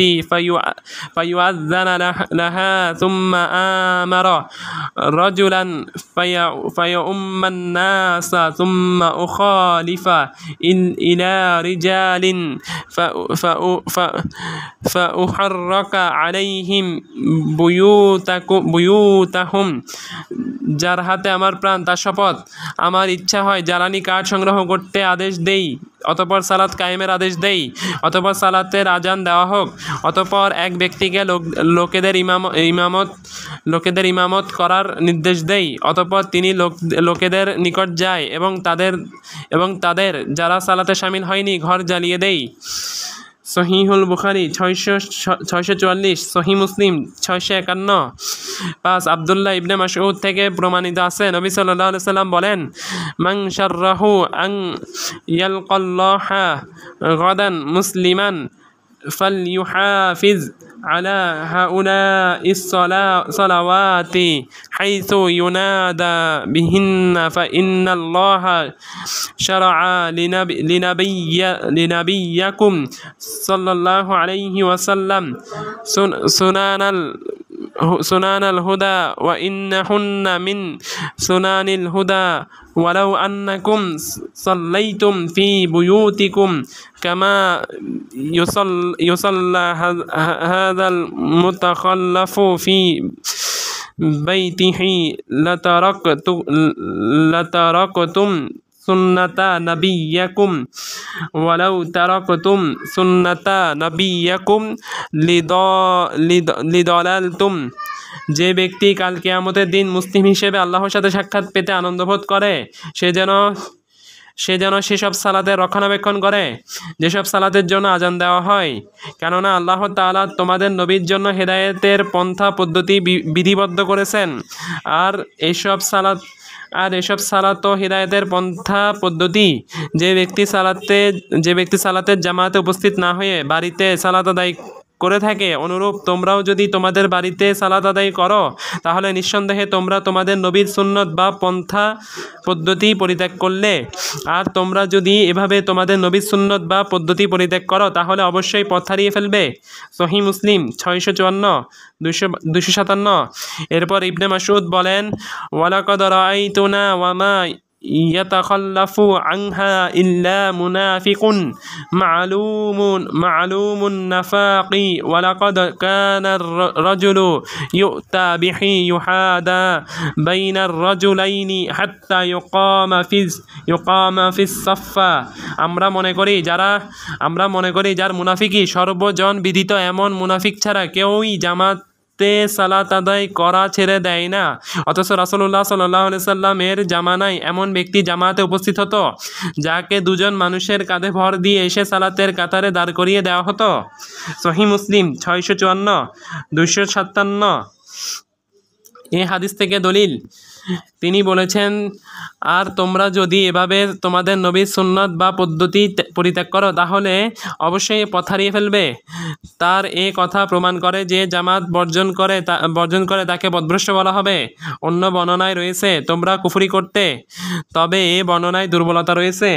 فيؤذن لها ثم آمر رجلا فيؤم الناس ثم أخالف إلى رجال فأحرك عليهم بيوتهم যার হাতে আমার প্রাণ তার শপথ আমার ইচ্ছা হয় জ্বালানি কাঠ সংগ্রহ করতে আদেশ দেই অতঃপর সালাত কায়েমের আদেশ দেই অতঃপর সালাতের আজান দেওয়া হোক অতঃপর এক ব্যক্তিকে লোকেদের ইমামত করার নির্দেশ দেই অতঃপর তিনি লোকেদের নিকট যায় এবং তাদের যারা সালাতে শামিল হয়নি ঘর জ্বালিয়ে দেই সহিহুল বুখারী 644 সহি মুসলিম 651 5 আব্দুল্লাহ ইবনে মাসউদ থেকে প্রমাণিত আছে নবী সাল্লাল্লাহু আলাইহি সাল্লাম বলেন মান শাররাহু আন ইয়ালকাল্লাহা গাদান মুসলিমান ফালইউহাফিজ على هؤلاء الصلوات حيث ينادى بهن فإن الله شرع لنبيكم صلى الله عليه وسلم سنان الهدى وإنهن من سنان الهدى ولو أنكم صليتم في بيوتكم كما يصلى هذا المتخلف في بيته لتركتم سنة نبيكم ولو تركتم سنة نبيكم لضللتم যে ব্যক্তি কাল কিয়ামতের দিন মুসলিম হিসেবে আল্লাহর সাথে সাক্ষাৎ পেতে আনন্দবোধ করে সে যেন সেসব সালাতের রক্ষণাবেক্ষণ করে যেসব সালাতের জন্য আজান দেওয়া হয় কেননা আল্লাহ তাআলা তোমাদের নবীর জন্য হেদায়েতের পন্থা পদ্ধতি বিধিবদ্ধ করেছেন আর এসব সালাত ও হিদায়াতের পন্থা পদ্ধতি যে ব্যক্তি সালাতের জামাতে উপস্থিত না হয়ে বাড়িতে সালাত আদায় করে থাকে অনুরূপ তোমরাও যদি তোমাদের বাড়িতে সালাত আদায় করো তাহলে নিঃসন্দেহে তোমরা তোমাদের নবীর সুন্নত বা পন্থা পদ্ধতি পরিত্যাগ করলে আর তোমরা যদি এভাবে তোমাদের নবীর সুন্নত বা পদ্ধতি পরিত্যাগ করো তাহলে অবশ্যই পথ হারিয়ে ফেলবে সহিহ মুসলিম 654 257 এরপর ইবনে মাসউদ বলেন ওয়ালাকাদ রাআইতুনা ওয়ামা يتخلف عنها إلا منافق معلوم النفاق ولقد كان الرجل يؤتى به يحادى بين الرجلين حتى يقام في الصف আমরা মনে করি যার মুনাফিকি সর্বজন বিদিত এমন মুনাফিক ছাড়া কেউই জামাতে সালাত আদায় করা ছেড়ে দেয় না অথচ রাসূলুল্লাহ সাল্লাল্লাহু আলাইহি সাল্লামের জামানায় এমন ব্যক্তি জামাতে উপস্থিত হতো যাকে দুজন মানুষের কাঁধে ভর দিয়ে এসে সালাতের কাতারে দাঁড় করিয়ে দেওয়া হতো সহিহ মুসলিম 654 257 এই হাদিস থেকে দলিল তিনি বলেছেন আর তোমরা যদি এভাবে তোমাদের নবীর সুন্নত বা পদ্ধতি পরিত্যাগ করো তাহলে অবশ্যই পথ হারিয়ে ফেলবে তার এই কথা প্রমাণ করে যে জামাত বর্জন করে তাকে পথভ্রষ্ট বলা হবে অন্য বর্ণনায় রয়েছে তোমরা কুফরি করতে তবে এই বর্ণনায় দুর্বলতা রয়েছে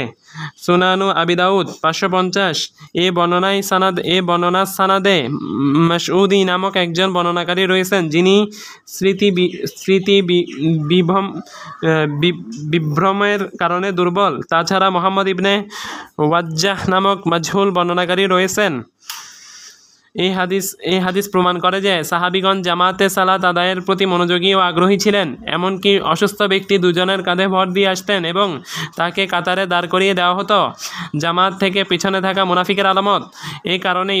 সুনানু আবি দাউদ 550 এই বর্ণনার সানাদে মাসউদি নামক একজন বর্ণনাকারী রয়েছেন যিনি স্মৃতি বিভ্রমের কারণে দুর্বল তাছাড়া মুহাম্মদ ইবনে ওয়াজ্জাহ নামক মাজহুল বর্ণনাকারী রয়েছেন এই হাদিস প্রমাণ করে যে সাহাবীগণ জামাতে সালাত আদায়ের প্রতি মনোযোগী ও আগ্রহী ছিলেন এমনকি অসুস্থ ব্যক্তি দুজনের কাঁধে ভর দিয়ে আসতেন এবং তাকে কাতারে দাঁড় করিয়ে দেওয়া হতো জামাত থেকে পিছনে থাকা মুনাফিকের আলামত এই কারণে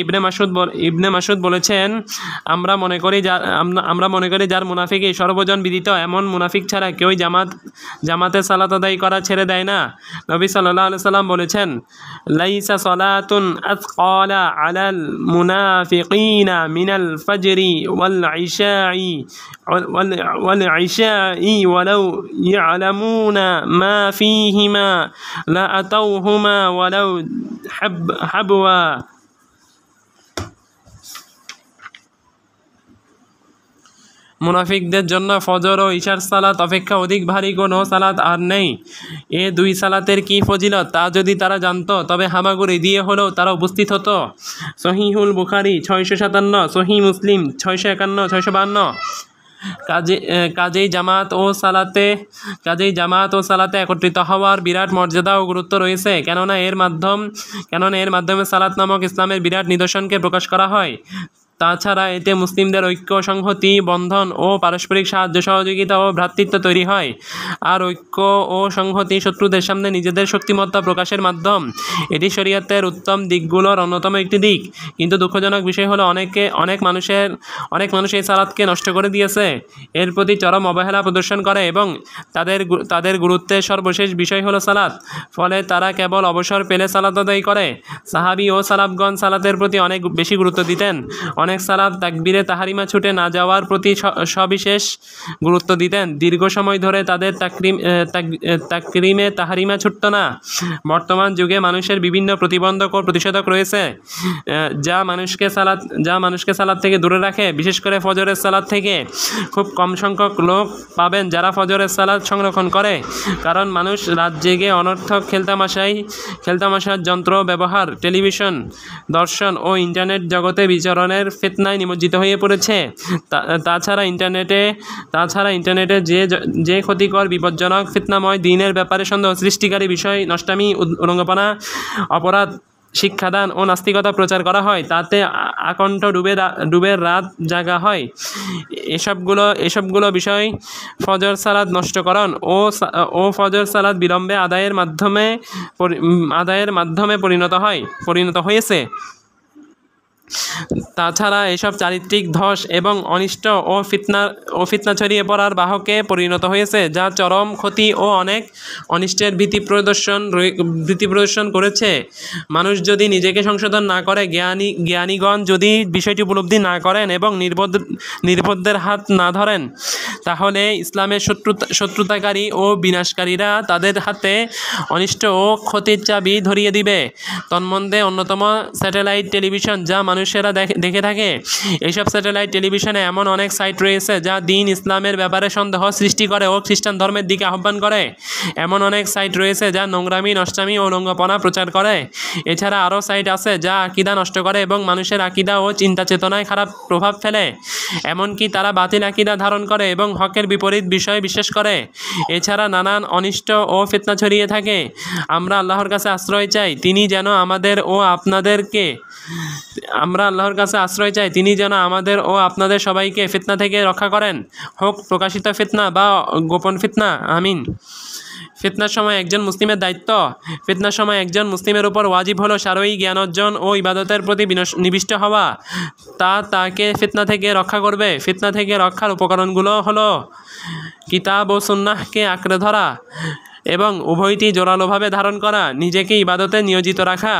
ইবনে মাসউদ বলেছেন আমরা মনে করি যার মুনাফিকই সর্বজন বিদিত এমন মুনাফিক ছাড়া কেউই জামাতে সালাত আদায় করা ছেড়ে দেয় না নবী সাল্লাল্লাহু আলাইহি সাল্লাম বলেছেন লাইসা সালাতুন আতকালা আলাল المنافقين من الفجر والعشاء ولو يعلمون ما فيهما لأتوهما ولو حبوا মুনাফিকদের জন্য ফজর ও ইশার সালাত অপেক্ষা অধিক ভারী কোনো সালাত আর নেই। এ দুই সালাতের কি ফজিলত তা যদি তারা জানতো তবে হামাগুড়ি দিয়ে হলেও তারা উপস্থিত হতো। সহিহুল বুখারী 657, সহি মুসলিম 651, 652। কাজেই জামাত ও সালাতে একত্রিত হওয়ার বিরাট মর্যাদা ও গুরুত্ব রয়েছে, কেননা এর মাধ্যমে সালাত নামক ইসলামের বিরাট নিদর্শনকে প্রকাশ করা হয়। তাছাড়া এতে মুসলিমদের ঐক্য, সংহতি, বন্ধন ও পারস্পরিক সাহায্য সহযোগিতা ও ভ্রাতৃত্ব তৈরি হয়। আর ঐক্য ও সংহতি শত্রুদের সামনে নিজেদের শক্তিমত্তা প্রকাশের মাধ্যম। এটি শরীয়তের উত্তম দিকগুলোর অন্যতম একটি দিক। কিন্তু দুঃখজনক বিষয় হলো অনেক মানুষ এই সালাতকে নষ্ট করে দিয়েছে, এর প্রতি চরম অবহেলা প্রদর্শন করে এবং তাদের গুরুত্বের সর্বশেষ বিষয় হলো সালাত। ফলে তারা কেবল অবসর পেলে সালাত আদায় করে। সাহাবী ও সালাফগণ সালাতের প্রতি অনেক বেশি গুরুত্ব দিতেন। অনেক সালাত তাকবীরে তাহরিমা ছুটে না যাওয়ার প্রতি সবিশেষ গুরুত্ব দিতেন। দীর্ঘ সময় ধরে তাদের তাকরিমে তাহরিমা ছুটত না। বর্তমান যুগে মানুষের বিভিন্ন প্রতিবন্ধক ও প্রতিষেধক রয়েছে যা মানুষকে সালাত থেকে দূরে রাখে। বিশেষ করে ফজরের সালাত থেকে খুব কম সংখ্যক লোক পাবেন যারা ফজরের সালাত সংরক্ষণ করে, কারণ মানুষ রাত জেগে অনর্থক খেলতামাশার যন্ত্র ব্যবহার, টেলিভিশন দর্শন ও ইন্টারনেট জগতে বিচরণের ফিতনায় নিমজ্জিত হয়ে পড়েছে। তাছাড়া ইন্টারনেটে যে ক্ষতিকর, বিপজ্জনক, ফিতনাময় দিনের ব্যাপারে সন্দেহ সৃষ্টিকারী বিষয়, নষ্টামি, উলঙ্গপনা, অপরাধ শিক্ষাদান ও নাস্তিকতা প্রচার করা হয়। তাতে আকণ্ঠ ডুবে রাত জাগা হয়। এসবগুলো বিষয় ফজর সালাত নষ্টকরণ ও ফজর সালাত বিলম্বে আদায়ের মাধ্যমে পরিণত হয়েছে। তাছাড়া এসব চারিত্রিক ধস এবং অনিষ্ট ও ফিতনা ছড়িয়ে পড়ার বাহকে পরিণত হয়েছে, যা চরম ক্ষতি ও অনেক অনিষ্টের ভীতি প্রদর্শন করেছে। মানুষ যদি নিজেকে সংশোধন না করে, জ্ঞানীগণ যদি বিষয়টি উপলব্ধি না করেন এবং নির্বোধদের হাত না ধরেন, তাহলে ইসলামের শত্রুতাকারী ও বিনাশকারীরা তাদের হাতে অনিষ্ট ও ক্ষতির চাবি ধরিয়ে দিবে। তন্মধ্যে অন্যতম স্যাটেলাইট টেলিভিশন, যা মানুষেরা দেখে থাকে। এইসব স্যাটেলাইট টেলিভিশনে এমন অনেক সাইট রয়েছে যা দ্বীন ইসলামের ব্যাপারে সন্দেহ সৃষ্টি করে ও খ্রিস্টান ধর্মের দিকে আহ্বান করে। এমন অনেক সাইট রয়েছে যা নোংরামি, নষ্টামি ও উলঙ্গপনা প্রচার করে। এছাড়া আরও সাইট আছে যা আকীদা নষ্ট করে এবং মানুষের আকীদা ও চিন্তা চেতনায় খারাপ প্রভাব ফেলে। এমনকি তারা বাতিল আকীদা ধারণ করে এবং হকের বিপরীত বিষয় বিশ্বাস করে। এছাড়া নানান অনিষ্ট ও ফিতনা ছড়িয়ে থাকে। আমরা আল্লাহর কাছে আশ্রয় চাই, তিনি যেন আমাদের ও আপনাদের সবাইকে ফিতনা থেকে রক্ষা করেন, হোক প্রকাশিত ফিতনা বা গোপন ফিতনা। আমিন। ফিতনার সময় একজন মুসলিমের দায়িত্ব। ফিতনার সময় একজন মুসলিমের উপর ওয়াজিব হলো সারয়ী জ্ঞান অর্জন ও ইবাদতের প্রতি নিবিষ্ট হওয়া। তাকে ফিতনা থেকে রক্ষা করবে। ফিতনা থেকে রক্ষার উপকরণগুলো হলো কিতাব ও সুন্নাহকে আঁকড়ে ধরা এবং উভয়টি জোরালোভাবে ধারণ করা, নিজেকে ইবাদতে নিয়োজিত রাখা,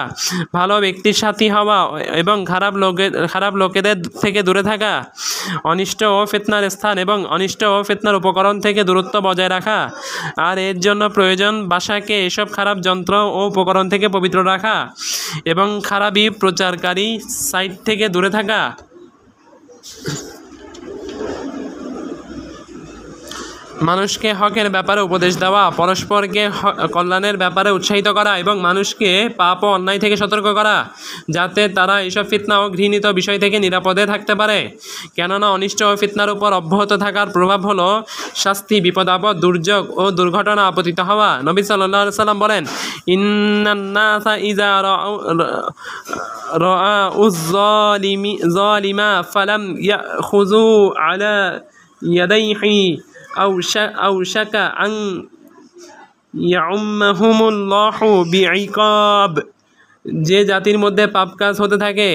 ভালো ব্যক্তির সাথী হওয়া এবং খারাপ লোকেদের থেকে দূরে থাকা, অনিষ্ট ও ফিতনার স্থান এবং অনিষ্ট ও ফিতনার উপকরণ থেকে দূরত্ব বজায় রাখা। আর এর জন্য প্রয়োজন বাসাকে এসব খারাপ যন্ত্র ও উপকরণ থেকে পবিত্র রাখা এবং খারাপই প্রচারকারী সাইট থেকে দূরে থাকা। মানুষকে হকের ব্যাপারে উপদেশ দেওয়া, পরস্পরকে কল্যাণের ব্যাপারে উৎসাহিত করা এবং মানুষকে পাপ ও অন্যায় থেকে সতর্ক করা, যাতে তারা এইসব ফিতনা ও ঘৃণিত বিষয় থেকে নিরাপদে থাকতে পারে। কেননা অনিষ্ট ও ফিতনার উপর অব্যাহত থাকার প্রভাব হলো শাস্তি, বিপদ আপদ, দুর্যোগ ও দুর্ঘটনা আপতিত হওয়া। নবী সাল্লাল্লাহু আলাইহি সাল্লাম বলেন, ইন্নান নাসা ইযা রাআউয যালিমা ফালাম ইয়াখুযু আলা ইয়াদাইহি আউশাকা আন ইয়াউম্মাহুমুল্লাহু বিইকাব। যে জাতির মধ্যে পাপ কাজ হতে থাকে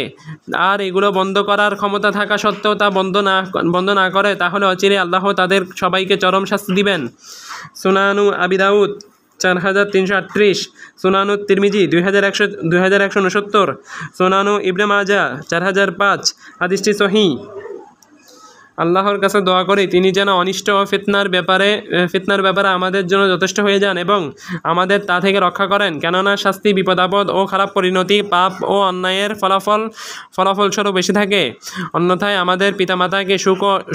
আর এগুলো বন্ধ করার ক্ষমতা থাকা সত্ত্বেও তা বন্ধ না করে, তাহলে অচিরে আল্লাহ তাদের সবাইকে চরম শাস্তি দিবেন। সুনানু আবি দাউদ 4338, সুনানু তিরমিজি 2169, সুনানু ইবনে মাজা 4005। হাদিসটি সহিহ। আল্লাহর কাছে দোয়া করি তিনি যেন অনিষ্ট ও ফিতনার ব্যাপারে আমাদের জন্য যথেষ্ট হয়ে যান এবং আমাদের তা থেকে রক্ষা করেন, কেননা শাস্তি, বিপদাপদ ও খারাপ পরিণতি পাপ ও অন্যায়ের ফলাফলস্বরূপ বেশি থাকে। অন্যথায় আমাদের পিতামাতাকে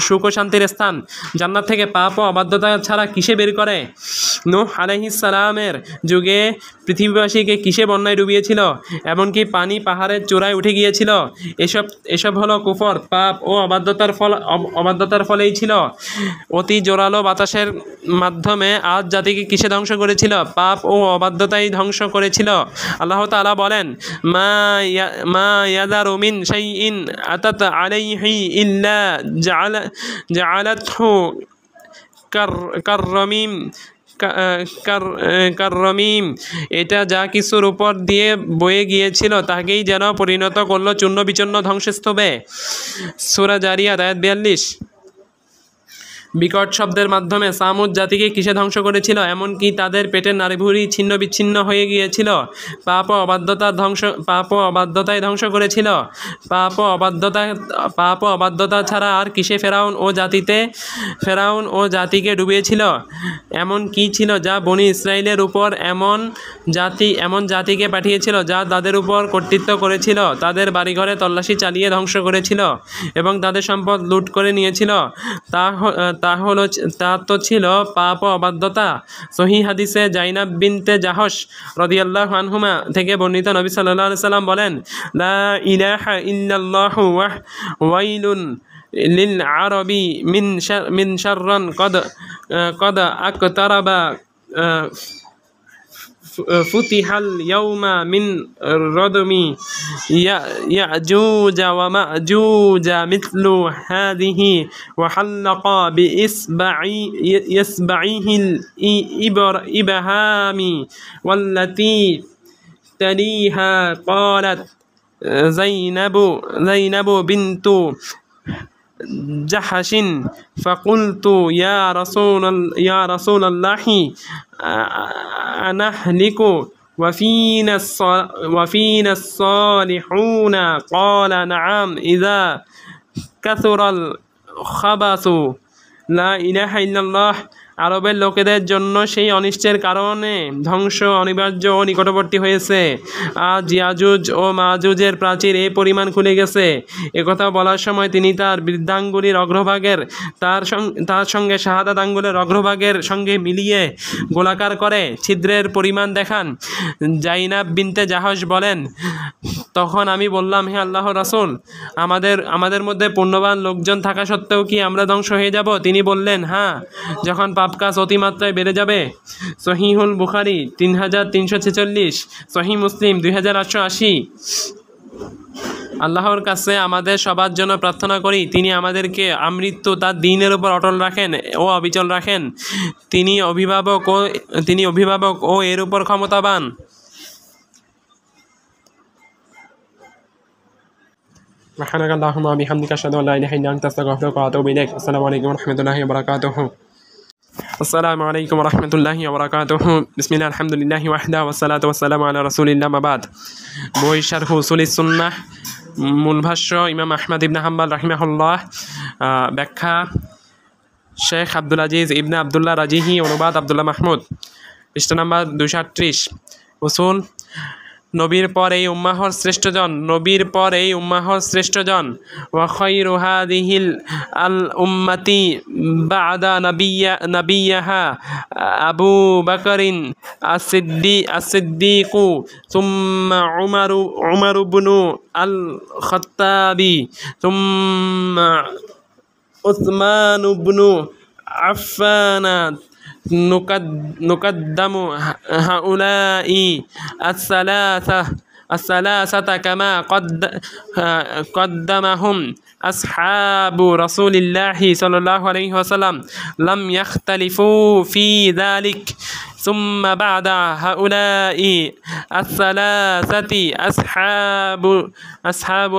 সুখ ও শান্তির স্থান জান্নাত থেকে পাপ ও অবাধ্যতা ছাড়া কিসে বের করে? নূহ আলাইহিস সালামের যুগে পৃথিবীবাসীকে কিসে বন্যায় ডুবিয়েছিল? এমনকি পানি পাহাড়ের চূড়ায় উঠে গিয়েছিল। এসব হলো কুফর, পাপ ও অবাধ্যতার ফলেই ছিল। অতি জোরালো বাতাসের মাধ্যমে আজ জাতিকে কিসে ধ্বংস করেছিল? পাপ ও অবাধ্যতাই ধ্বংস করেছিল। আল্লাহ তাআলা বলেন, মা ইয়াযারু মিন শাইইন আতাত আলাইহি ইল্লা জাআলাতহু কাররমিম। এটা যা কিছুর উপর দিয়ে বয়ে গিয়েছিল তাকেই যেন পরিণত করলো চূর্ণ বিচূর্ণ ধ্বংসস্তূপে। সূরা জারিয়াত আয়াত 42। বিকট শব্দের মাধ্যমে সামুদ জাতিকে কিসে ধ্বংস করেছিল? এমনকি তাদের পেটের নাড়িভুঁড়ি ছিন্ন বিচ্ছিন্ন হয়ে গিয়েছিল। পাপ ও অবাধ্যতায় ধ্বংস করেছিল। পাপ ও অবাধ্যতা ছাড়া আর কিসে ফেরাউন ও জাতিকে ডুবিয়েছিল? এমন কি ছিল যা বনি ইসরাইলের উপর এমন জাতিকে পাঠিয়েছিল যা তাদের উপর কর্তৃত্ব করেছিল, তাদের বাড়িঘরে তল্লাশি চালিয়ে ধ্বংস করেছিল এবং তাদের সম্পদ লুট করে নিয়েছিল? তা তো ছিল পাপ ও অবাধ্যতা। সহিহ হাদিসে জাইনাব বিনতে জাহশ রাদিয়াল্লাহু আনহুমা থেকে বর্ণিত, নবী সাল্লাল্লাহু আলাইহি সাল্লাম বলেন, লা ইলাহা ইল্লাল্লাহু ওয়াইলুন লিল আরবি মিন শাররান কদ আকতারাবা ফুতিহাল ইয়াউমা মিন রদমি ইয়াজুজ ওয়া মাজুজ মিথলু হাযিহি ওয়া হাল্লাকা বিইসবাইহিল ইবহামি ওয়াল্লাতী তালিহা ক্বালাত যায়নাবু বিনতু জাহাশিন ফাকুলতু ইয়া রাসূলাল্লাহি আনাহলিকু ওয়াফিনা সালিহুনা ক্বালা নাআম ইযা কাসুরাল খাবাসু। লা ইলাহা ইল্লাল্লাহ। আরবের লোকেদের জন্য সেই অনিষ্টের কারণে ধ্বংস অনিবার্য ও নিকটবর্তী হয়েছে। আজ ইয়াজুজ ও মাজুজের প্রাচীর এই পরিমাণ খুলে গেছে। একথা বলার সময় তিনি তার বৃদ্ধাঙ্গুলির অগ্রভাগের তার সঙ্গে শাহাদাত আঙ্গুলের অগ্রভাগের সঙ্গে মিলিয়ে গোলাকার করে ছিদ্রের পরিমাণ দেখান। জাইনাব বিনতে জাহশ বলেন, তখন আমি বললাম, হে আল্লাহর রাসূল, আমাদের মধ্যে পুণ্যবান লোকজন থাকা সত্ত্বেও কি আমরা ধ্বংস হয়ে যাব? তিনি বললেন, হ্যাঁ, যখন পাপ কাজ অতিমাত্রায় বেড়ে যাবে। সহিহুল বুখারী 3346, সহিহ মুসলিম 2880। আল্লাহর কাছে আমাদের সবার জন্য প্রার্থনা করি তিনি আমাদেরকে আমৃত্যু তার দ্বীনের উপর অটল রাখেন ও অবিচল রাখেন। তিনি অভিভাবক ও এর উপর ক্ষমতাবান। সুবহানাকাল্লাহুম্মা ওয়া বিহামদিকা আশহাদু আল্লা ইলাহা ইল্লা আনতা আস্তাগফিরুকা ওয়া আতুবু ইলাইক। আসসালামু আলাইকুম ওয়া রাহমাতুল্লাহি ওয়া বারাকাতুহু। আসসালামু আলাইকুম ওয়া রাহমাতুল্লাহি ওয়া বারাকাতুহু। বিসমিল্লাহ, আলহামদুলিল্লাহি ওয়াহদা ওয়াসসালাতু ওয়াসসালামু আলা রাসূলিল্লাহ, মা বাদ। বই শারহ উসুলিস সুন্নাহ, মূল ভাষ্য ইমাম আহমদ ইবনে হাম্বল রাহিমাহুল্লাহ, ব্যাখ্যা শেখ আব্দুল আজিজ ইবনে আব্দুল্লাহ রাজিহি, অনুবাদ আব্দুল্লাহ মাহমুদ, পৃষ্ঠা নাম্বার 238। উসুল। নবীর পর এই উম্মাহর শ্রেষ্ঠজন ওয়া খায়রু হাযিহিল আল উম্মতি বা'দা নাবিয়্যাহা আবু বকরিন as-সিদ্দিকু সুম্মা উমর ইবনু আল খাত্তাবি সুম্মা উসমান ইবনু আফফান। নুকদ্দামু হাউলাই الثلاثة كما قدمهم أصحاب رسول الله صلى الله عليه وسلم لم يختلفوا ثم بعد هؤلاء الثلاثة أصحاب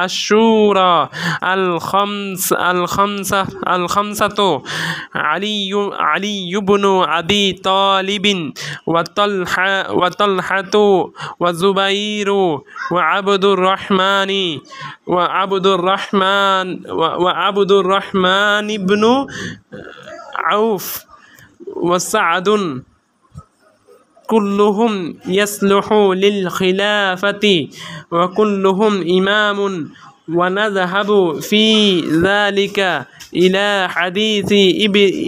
الشورى الخمسة علي بن أبي طالب وطلحة والزبير وعبد الرحمن بن عوف وسعد كلهم يصلح للخلافة وكلهم إمام ونذهب في ذلك إلى حديث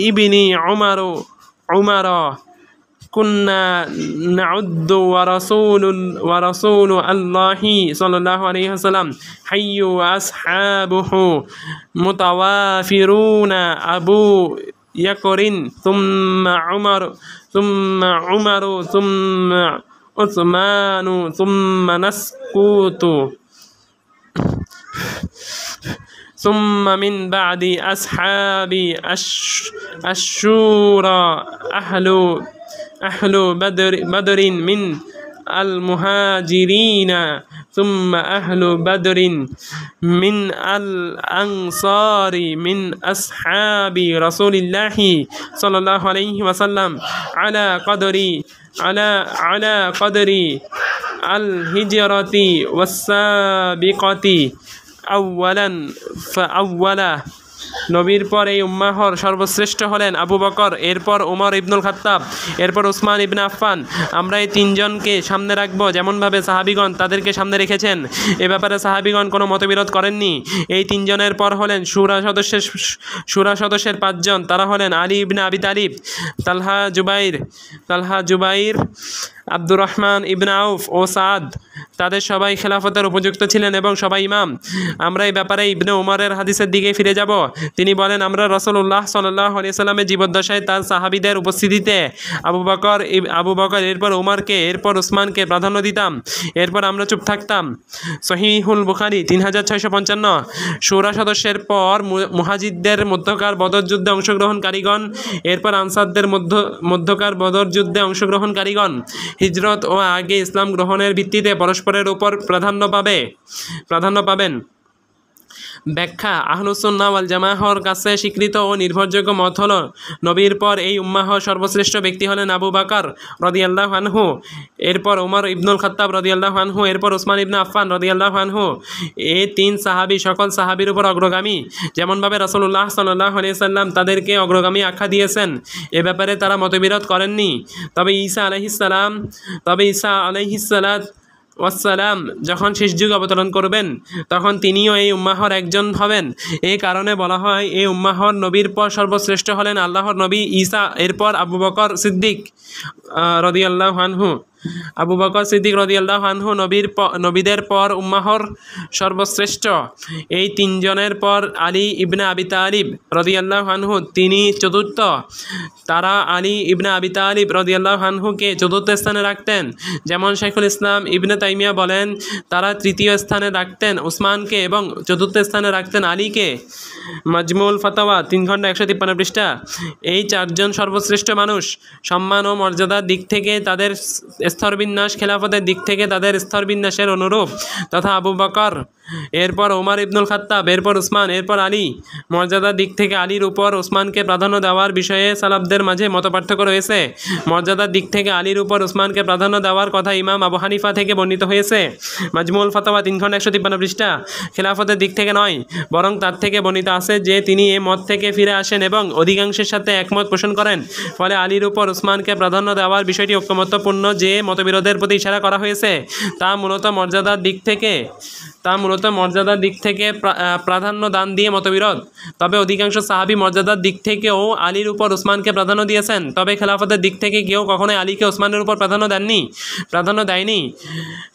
ابن عمر كنا نعد ورسول الله صلى الله عليه وسلم حي وأصحابه متوافرون أبو بكر ثم عمر ثم عثمان ثم نسكت ثم من بعد أصحاب الشورى أهل بدر من المهاجرين ثم أهل بدر من الأنصار من أصحاب رسول الله صلى الله عليه وسلم على قدر الهجرة والسابقة أولا فأولا নবীর পর এই উম্মাহর সর্বশ্রেষ্ঠ হলেন আবু বকর, এরপর উমর ইবনুল খাত্তাব, এরপর উসমান ইবনে আফফান। আমরা এই তিনজনকে সামনে রাখব যেমনভাবে সাহাবিগণ তাদেরকে সামনে রেখেছেন। এ ব্যাপারে সাহাবিগণ কোনো মতবিরোধ করেননি। এই তিনজনের পর হলেন শুরা সদস্যের পাঁচজন। তারা হলেন আলী ইবনে আবি তালিব, তালহা জুবাইর, আব্দুর রহমান ইবনে আউফ ও সাদ। তাদের সবাই খেলাফতের উপযুক্ত ছিলেন এবং সবাই ইমাম। আমরা এই ব্যাপারে ইবনে উমরের হাদিসের দিকে ফিরে যাব। তিনি বলেন, আমরা রাসূলুল্লাহ সাল্লাল্লাহু আলাইহি সাল্লামের জীবদ্দশায় তার সাহাবীদের উপস্থিতিতে আবু বকর, এরপর উমরকে, এরপর উসমানকে প্রাধান্য দিতাম, এরপর আমরা চুপ থাকতাম। সহিহুল বুখারী 3655। শুরা সদস্যের পর মুহাজিরদের মধ্যকার বদর যুদ্ধে অংশগ্রহণকারীগণ, এরপর আনসারদের মধ্যকার বদর যুদ্ধে অংশগ্রহণকারীগণ হিজরত ও আগে ইসলাম গ্রহণের ভিত্তিতে পরস্পরের উপর প্রাধান্য পাবেন। ব্যাখ্যা: আহলুস সুন্নাহ ওয়াল জামাআহর কাছে স্বীকৃত ও নির্ভরযোগ্য মত হল, নবীর পর এই উম্মাহর সর্বশ্রেষ্ঠ ব্যক্তি হলেন আবু বকর রাদিয়াল্লাহু আনহু, এরপর উমর ইবনুল খাত্তাব রাদিয়াল্লাহু আনহু, এরপর উসমান ইবনে আফফান রাদিয়াল্লাহু আনহু। এই তিন সাহাবী সকল সাহাবীর উপর অগ্রগামী। যেমনভাবে রাসূলুল্লাহ সাল্লাল্লাহু আলাইহি সাল্লাম তাদেরকে অগ্রগামী আখ্যা দিয়েছেন, এ ব্যাপারে তারা মতবিরোধ করেননি। তবে ঈসা আলাইহিস ওয়াসসালাম যখন শেষ যুগ অবতরণ করবেন, তখন তিনিও এই উম্মাহর একজন হবেন। এই কারণে বলা হয়, এই উম্মাহর নবীর পর সর্বশ্রেষ্ঠ হলেন আল্লাহর নবী ঈসা, এরপর আবু বকর সিদ্দিক রাদিয়াল্লাহু আনহু। আবু বকর সিদ্দিক রাদিয়াল্লাহু আনহু নবীদের পর উম্মাহর সর্বশ্রেষ্ঠ। এই তিনজনের পর আলী ইবনে আবি তালিব রাদিয়াল্লাহু আনহু, তিনি চতুর্থ। তারা আলী ইবনে আবি তালিব রাদিয়াল্লাহু আনহুকে চতুর্থ স্থানে রাখতেন। যেমন শাইখুল ইসলাম ইবনে তাইমিয়া বলেন, তারা তৃতীয় স্থানে রাখতেন উসমানকে এবং চতুর্থ স্থানে রাখতেন আলীকে। মাজমুল ফাতাওয়া 3 খণ্ড 153 পৃষ্ঠা। এই চারজন সর্বশ্রেষ্ঠ মানুষ। সম্মান ও মর্যাদার দিক থেকে তাদের স্তরবিন্যাস, খেলাফতের দিক থেকে তাদের স্তরবিন্যাসের অনুরূপ তথা আবু বকর, এরপর ওমর ইবনুল খাত্তাব, এরপর উসমান, এরপর আলী। মর্যাদার দিক থেকে আলীর উপর উসমানকে প্রাধান্য দেওয়ার বিষয়ে সালাফদের মাঝে মতপার্থক্য রয়েছে। মর্যাদার দিক থেকে আলীর উপর উসমানকে প্রাধান্য দেওয়ার কথা ইমাম আবু হানিফা থেকে বর্ণিত হয়েছে। মাজমুল ফাতাওয়া 3 খণ্ড 153 পৃষ্ঠা। খেলাফতের দিক থেকে নয়, বরং তার থেকে বর্ণিত আছে যে তিনি এ মত থেকে ফিরে আসেন এবং অধিকাংশের সাথে একমত পোষণ করেন। ফলে আলীর উপর উসমানকে প্রাধান্য দেওয়ার বিষয়টি ঐকমত্যপূর্ণ। যে মতবিরোধের প্রতি ইশারা করা হয়েছে তা মূলত মর্যাদার দিক থেকে প্রাধান্য দান দিয়ে মতবিরোধ। তবে অধিকাংশ সাহাবী মর্যাদার দিক থেকেও আলীর উপর উসমানকে প্রাধান্য দিয়েছেন। তবে খেলাফতের দিক থেকে কেউ কখনোই আলীকে উসমানের উপর প্রাধান্য দেয়নি।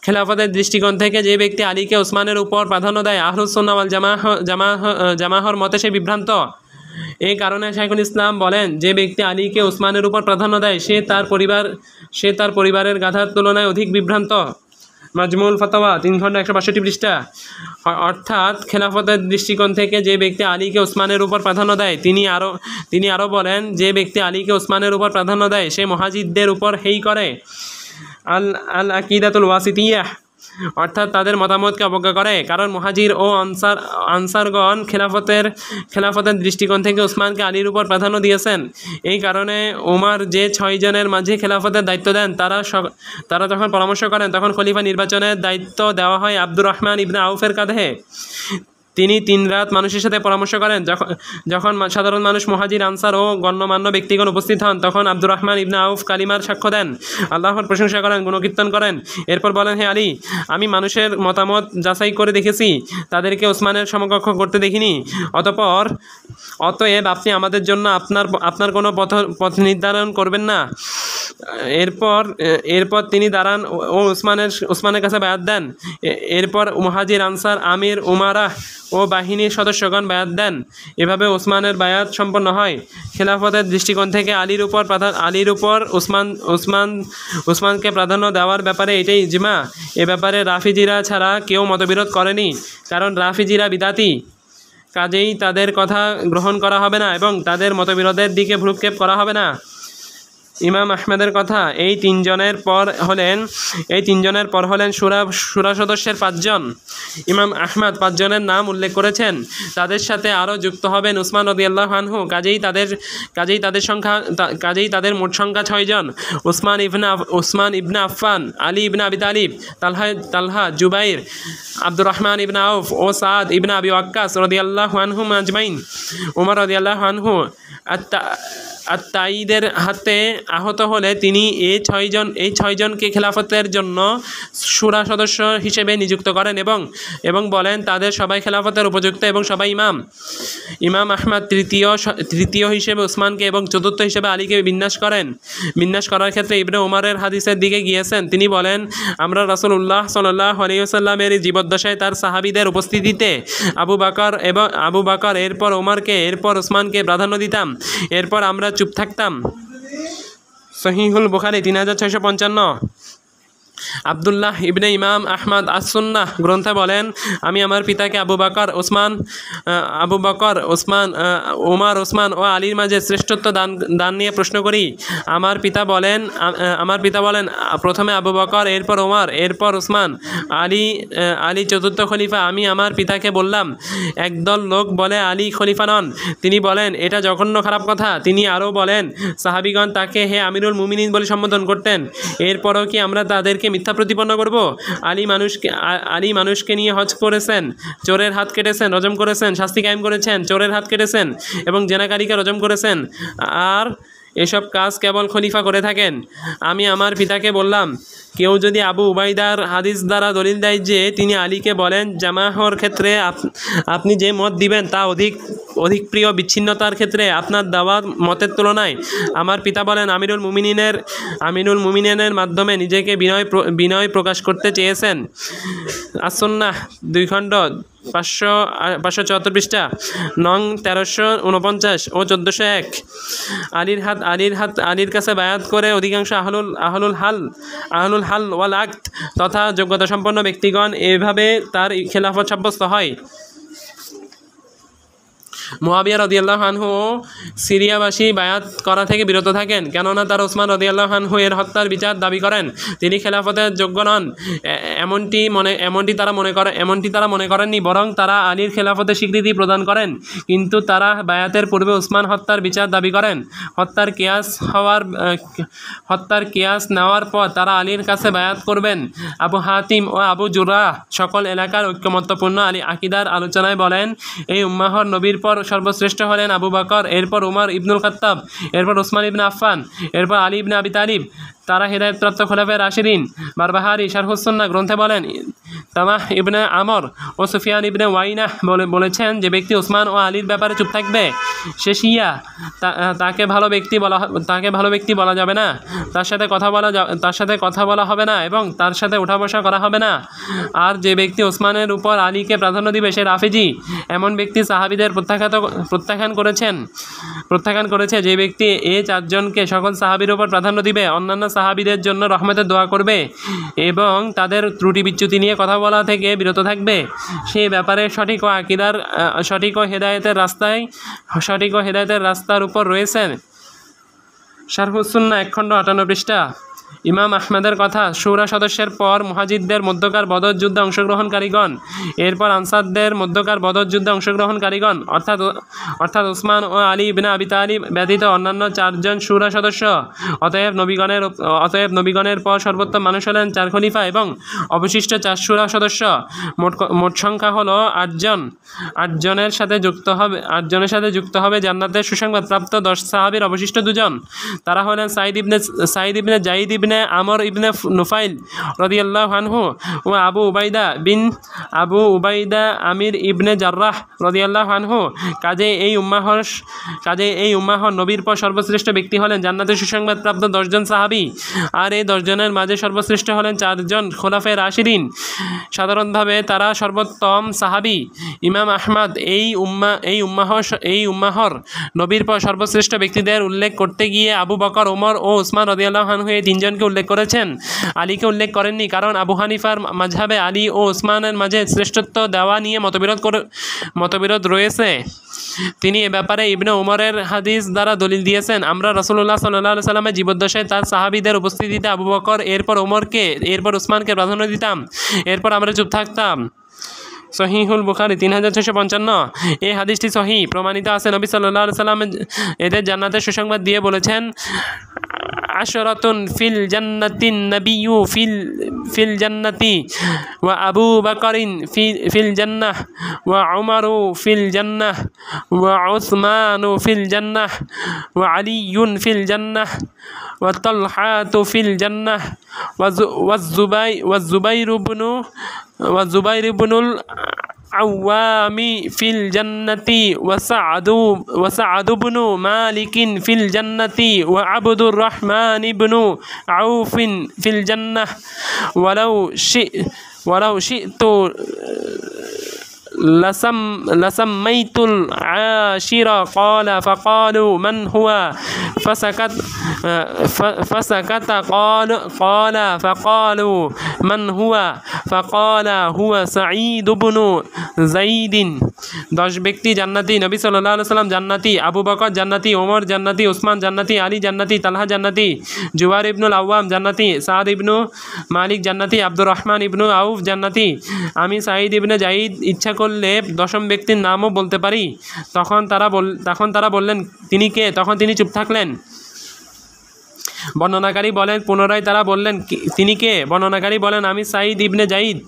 খেলাফতের দৃষ্টিকোণ থেকে যে ব্যক্তি আলীকে উসমানের উপর প্রাধান্য দেয়, আহলুস সুন্নাহ ওয়াল জামাআহর মতে সে বিভ্রান্ত। এই কারণে শাইখুল ইসলাম বলেন, যে ব্যক্তি আলীকে উসমানের উপর প্রাধান্য দেয় সে তার পরিবারের গাধার তুলনায় অধিক বিভ্রান্ত। মাজমুল ফাতাওয়া 3 খণ্ড 162 পৃষ্ঠা। অর্থাৎ খেলাফতের দৃষ্টিকোণ থেকে যে ব্যক্তি আলীকে ওসমানের উপর প্রাধান্য দেয়, তিনি আরও বলেন, যে ব্যক্তি আলীকে ওসমানের উপর প্রাধান্য দেয় সে মুহাজিরদের উপর হেই করে। আল আকিদাতুল ওয়াসিতিয়াহ, অর্থাৎ তাদের মতামতকে অবজ্ঞা করে, কারণ মুহাজির ও আনসারগণ খেলাফতের দৃষ্টিকোণ থেকে ওসমানকে আলীর উপর প্রাধান্য দিয়েছেন। এই কারণে ওমর যে 6 জনের মাঝে খেলাফতের দায়িত্ব দেন, তারা যখন পরামর্শ করেন তখন খলিফা নির্বাচনের দায়িত্ব দেওয়া হয় আব্দুর রহমান ইবনে আউফের কাঁধে। তিনি 3 রাত মানুষের সাথে পরামর্শ করেন। যখন সাধারণ মানুষ, মুহাজির, আনসার ও গণ্যমান্য ব্যক্তিগণ উপস্থিত হন, তখন আব্দুর রহমান ইবনে আউফ কালিমার সাক্ষ্য দেন, আল্লাহর প্রশংসা করেন, গুণকীর্তন করেন। এরপর বলেন, হে আলী, আমি মানুষের মতামত যাচাই করে দেখেছি, তাদেরকে ওসমানের সমকক্ষ করতে দেখিনি। অতএব আপনি আমাদের জন্য আপনার কোনো পথ নির্ধারণ করবেন না। এরপর তিনি দাঁড়ান ও ওসমানের কাছে বায়াত দেন। এরপর মুহাজির, আনসার, আমির, উমারা ও বাহিনীর সদস্যগণ বায়াত দেন। এভাবে ওসমানের বায়াত সম্পন্ন হয়। খেলাফতের দৃষ্টিকোণ থেকে আলীর উপর ওসমানকে প্রাধান্য দেওয়ার ব্যাপারে এটাই ইজমা। এ ব্যাপারে রাফিজিরা ছাড়া কেউ মতবিরোধ করেনি, কারণ রাফিজিরা বিদাতি, কাজেই তাদের কথা গ্রহণ করা হবে না এবং তাদের মতবিরোধের দিকে ভ্রুক্ষেপ করা হবে না। ইমাম আহমেদের কথা, এই তিনজনের পর হলেন শুরা সদস্যের 5 জন। ইমাম আহমদ 5 জনের নাম উল্লেখ করেছেন। তাদের সাথে আরও যুক্ত হবেন উসমান রাদিয়াল্লাহু আনহু। কাজেই তাদের মোট সংখ্যা 6 জন। উসমান ইবনে আফফান, আলী ইবনে আবি তালিব, তালহা, জুবাইর, আব্দুর রহমান ইবনে আউফ ও সাদ ইবনে আবি ওয়াক্কাস রাদিয়াল্লাহু আনহুম আজমাইন। উমর রাদিয়াল্লাহু আনহু আত-তাঈদের হাতে আহত হলে তিনি এই 6 জনকে খেলাফতের জন্য শুরা সদস্য হিসেবে নিযুক্ত করেন এবং বলেন, তাদের সবাই খেলাফতের উপযুক্ত এবং সবাই ইমাম। ইমাম আহমদ তৃতীয় হিসেবে উসমানকে এবং চতুর্থ হিসেবে আলীকে বিন্যাস করার ক্ষেত্রে ইবনে উমরের হাদিসের দিকে গিয়েছেন। তিনি বলেন, আমরা রাসূলুল্লাহ সাল্লাল্লাহু আলাইহি ওয়াসাল্লামের জীবদ্দশায় তার সাহাবীদের উপস্থিতিতে আবু বকর, এরপর ওমরকে, এরপর ওসমানকে প্রাধান্য দিতাম, এরপর আমরা চুপ থাকতাম। সহিহুল বুখারী 3655। আবদুল্লাহ ইবনে ইমাম আহমদ আস-সুন্নাহ গ্রন্থে বলেন, আমি আমার পিতাকে আবু বকর, ওমর, ওসমান ও আলীর মাঝে শ্রেষ্ঠত্ব দান নিয়ে প্রশ্ন করি। আমার পিতা বলেন প্রথমে আবু বকর, এরপর ওমর, এরপর ওসমান, আলী চতুর্থ খলিফা। আমি আমার পিতাকে বললাম, একদল লোক বলে আলী খলিফা নন। তিনি বলেন, এটা জঘন্য খারাপ কথা। তিনি আরও বলেন, সাহাবীগণ তাকে হে আমিরুল মুমিনিন বলে সম্বোধন করতেন। এরপরও কি আমরা তাদেরকে মিথ্যা প্রতিপন্ন করব? আলী মানুষকে নিয়ে হজ করেছেন, চোরের হাত কেটেছেন, রজম করেছেন, শাস্তি কায়েম করেছেন, চোরের হাত কেটেছেন এবং জেনাকারীকে রজম করেছেন, আর এসব কাজ কেবল খলিফা করে থাকেন। আমি আমার পিতাকে বললাম, কেউ যদি আবু উবাইদার হাদিস দ্বারা দলিল দেয় যে তিনি আলীকে বলেন জামাহর ক্ষেত্রে আপনি যে মত দিবেন তা অধিক প্রিয় বিচ্ছিন্নতার ক্ষেত্রে আপনার দেওয়া মতের তুলনায়, আমার পিতা বলেন আমিরুল মুমিনিনের মাধ্যমে নিজেকে বিনয় প্রকাশ করতে চেয়েছেন। আস-সুন্নাহ 2 খণ্ড 574 পৃষ্ঠা, নং 1349 ও 1401। আলীর কাছে বায়াত করে অধিকাংশ আহলুল হাল ওয়াল আকদ তথা যোগ্যতা সম্পন্ন ব্যক্তিগণ, এভাবে তার খেলাফত সাব্যস্ত হয়। মুয়াবিয়া রাদিয়াল্লাহু আনহু সিরিয়াবাসী বায়াত করা থেকে বিরত থাকেন, কেননা তারা ওসমান রাদিয়াল্লাহু আনহু এর হত্যার বিচার দাবি করেন। তিনি খেলাফতের যোগ্য নন এমনটি তারা মনে করেননি, বরং তারা আলীর খেলাফতের স্বীকৃতি প্রদান করেন। কিন্তু তারা বায়াতের পূর্বে ওসমান হত্যার বিচার দাবি করেন। হত্যার কিয়াস নেওয়ার পর তারা আলীর কাছে বায়াত করবেন। আবু হাতিম ও আবু জুরাহ সকল এলাকার ঐক্যমত্যপূর্ণ আকিদার আলোচনায় বলেন, এই উম্মাহর নবীর পর সর্বশ্রেষ্ঠ হলেন আবু বকর, এরপর উমর ইবনুল খাত্তাব, এরপর ওসমান ইবনে আফফান, এরপর আলী ইবনে আবি তালিব। তারা হেদায়েতপ্রাপ্ত খোলাফায়ে রাশিদিন। বারবাহারি শারহুস সুন্নাহ গ্রন্থে বলেন, তামাহ ইবনে আমর ও সুফিয়ান ইবনে ওয়াইনা বলেছেন, যে ব্যক্তি ওসমান ও আলীর ব্যাপারে চুপ থাকবে সে শিয়া, তাকে ভালো ব্যক্তি বলা যাবে না, তার সাথে কথা বলা হবে না এবং তার সাথে উঠা বসা করা হবে না। আর যে ব্যক্তি ওসমানের উপর আলীকে প্রাধান্য দিবে সে রাফেজি। এমন ব্যক্তি সাহাবীদের প্রত্যাখ্যান করেছে যে ব্যক্তি এই চারজনকে সকল সাহাবীর উপর প্রাধান্য দিবে, অন্যান্য সাহাবীদের জন্য রহমতের দোয়া করবে এবং তাদের ত্রুটি বিচ্যুতি নিয়ে কথা বলা থেকে বিরত থাকবে, সেই ব্যাপারে সঠিক ও হেদায়েতের রাস্তার উপর রয়েছেন। শারহুস সুন্নাহ 1 খণ্ড 58 পৃষ্ঠা। ইমাম আহমেদের কথা, শুরা সদস্যের পর মুহাজিরদের মধ্যকার বদর যুদ্ধে অংশগ্রহণকারীগণ, এরপর আনসারদের মধ্যকার বদর যুদ্ধে অংশগ্রহণকারীগণ অর্থাৎ ওসমান ও আলী ইবনে আবি তালিব ব্যতীত অন্যান্য 4 জন শুরা সদস্য। অতএব নবীগণের পর সর্বোত্তম মানুষ হলেন 4 খলিফা এবং অবশিষ্ট 4 শুরা সদস্য। মোট সংখ্যা হলো 8 জন। 8 জনের সাথে যুক্ত হবে জান্নাতের সুসংবাদ প্রাপ্ত 10 সাহাবীর অবশিষ্ট 2 জন। তারা হলেন সাঈদ ইবনে জাইদ ইবনে আমর ইবনে নুফাইল রাদিয়াল্লাহু আনহু ও আবু উবাইদা আমির ইবনে জাররাহ রাদিয়াল্লাহু আনহু। কাজে এই উম্মাহর নবীর পর সর্বশ্রেষ্ঠ ব্যক্তি হলেন জান্নাতের সুসংবাদ প্রাপ্ত 10 জন সাহাবী। আর এই 10 জনের মাঝে সর্বশ্রেষ্ঠ হলেন 4 জন খোলাফায়ে রাশিদিন। সাধারণভাবে তারা সর্বোত্তম সাহাবী। ইমাম আহমদ এই উম্মাহর নবীর পর সর্বশ্রেষ্ঠ ব্যক্তিদের উল্লেখ করতে গিয়ে আবু বকর, ওমর ও উসমান রাদিয়াল্লাহু আনহু এই 3 জনকে উল্লেখ করেছেন, আলীকে উল্লেখ করেননি, কারণ আবু হানিফার মাযহাবে আলী ও উসমানের মাঝে শ্রেষ্ঠত্ব দেওয়া নিয়ে মতবিরোধ রয়েছে। তিনি এ ব্যাপারে ইবনে উমরের হাদিস দ্বারা দলিল দিয়েছেন, আমরা রাসূলুল্লাহ সাল্লাল্লাহু আলাইহি সাল্লামের জীবদ্দশায় তার সাহাবীদের উপস্থিতিতে আবু বকর, এরপর ওমরকে, এরপর উসমানকে প্রাধান্য দিতাম, এরপর আমরা চুপ থাকতাম। সহিহুল বুখারী 3655। এই হাদিসটি সহিহ প্রমাণিত আছে। নবী সাল্লাল্লাহু আলাইহি সাল্লাম এদের জান্নাতের সুসংবাদ দিয়ে বলেছেন, আশরাতুন ফিল জান্নাতিন নাবিয়্যু ফিল জান্নাতি ওয়া আবু বকরিন ফিল জান্নাহ ওয়া উমারু ফিল জান্নাহ ওয়া উসমানু ফিল জান্নাহ ওয়া আলিয়্যুন ফিল জান্নাহ ওয়া তালহাতু ফিল জান্নাহ ওয়া জুবাইর ইবনুল আওয়ামি ফিল জান্নাতি ওয়া সা'দ ইবনু মালিকিন ফিল জান্নাতি ওয়া আবদুর রহমান ইবনু আউফিন ফিল জান্নাহ ওয়ালাউ শি'তু লাসাম্মাইতুল আশিরা ক্বালা ফাকালু মান হুয়া ফাসাকাতা ক্বালা ফাকালু মান হুয়া ফাকালা হুয়া সাঈদ ইবনু যায়িদিন। 10 ব্যক্তি জান্নাতি। নবী সাল্লাল্লাহু আলাইহি সাল্লাম জান্নাতি, আবু বকর জান্নাতি, ওমর জান্নাতি, উসমান জান্নাতি, আলী জান্নাতি, তালহা জান্নাতি, জুবাইর ইবনুল আওয়াম জান্নাতি, সাদ ইবনু মালিক জান্নাতি, আব্দুর রহমান ইবনু আউফ জান্নাতি। আমি সাঈদ ইবনে যায়িদ ইচ্ছা করলে 10ম ব্যক্তির নামও বলতে পারি। তখন তারা বললেন, তিনি কে? তখন তিনি চুপ থাকলেন। বর্ণনাকারী বলেন, পুনরায় তারা বললেন, তিনি কে? বর্ণনাকারী বলেন, আমি সাঈদ ইবনে যায়িদ।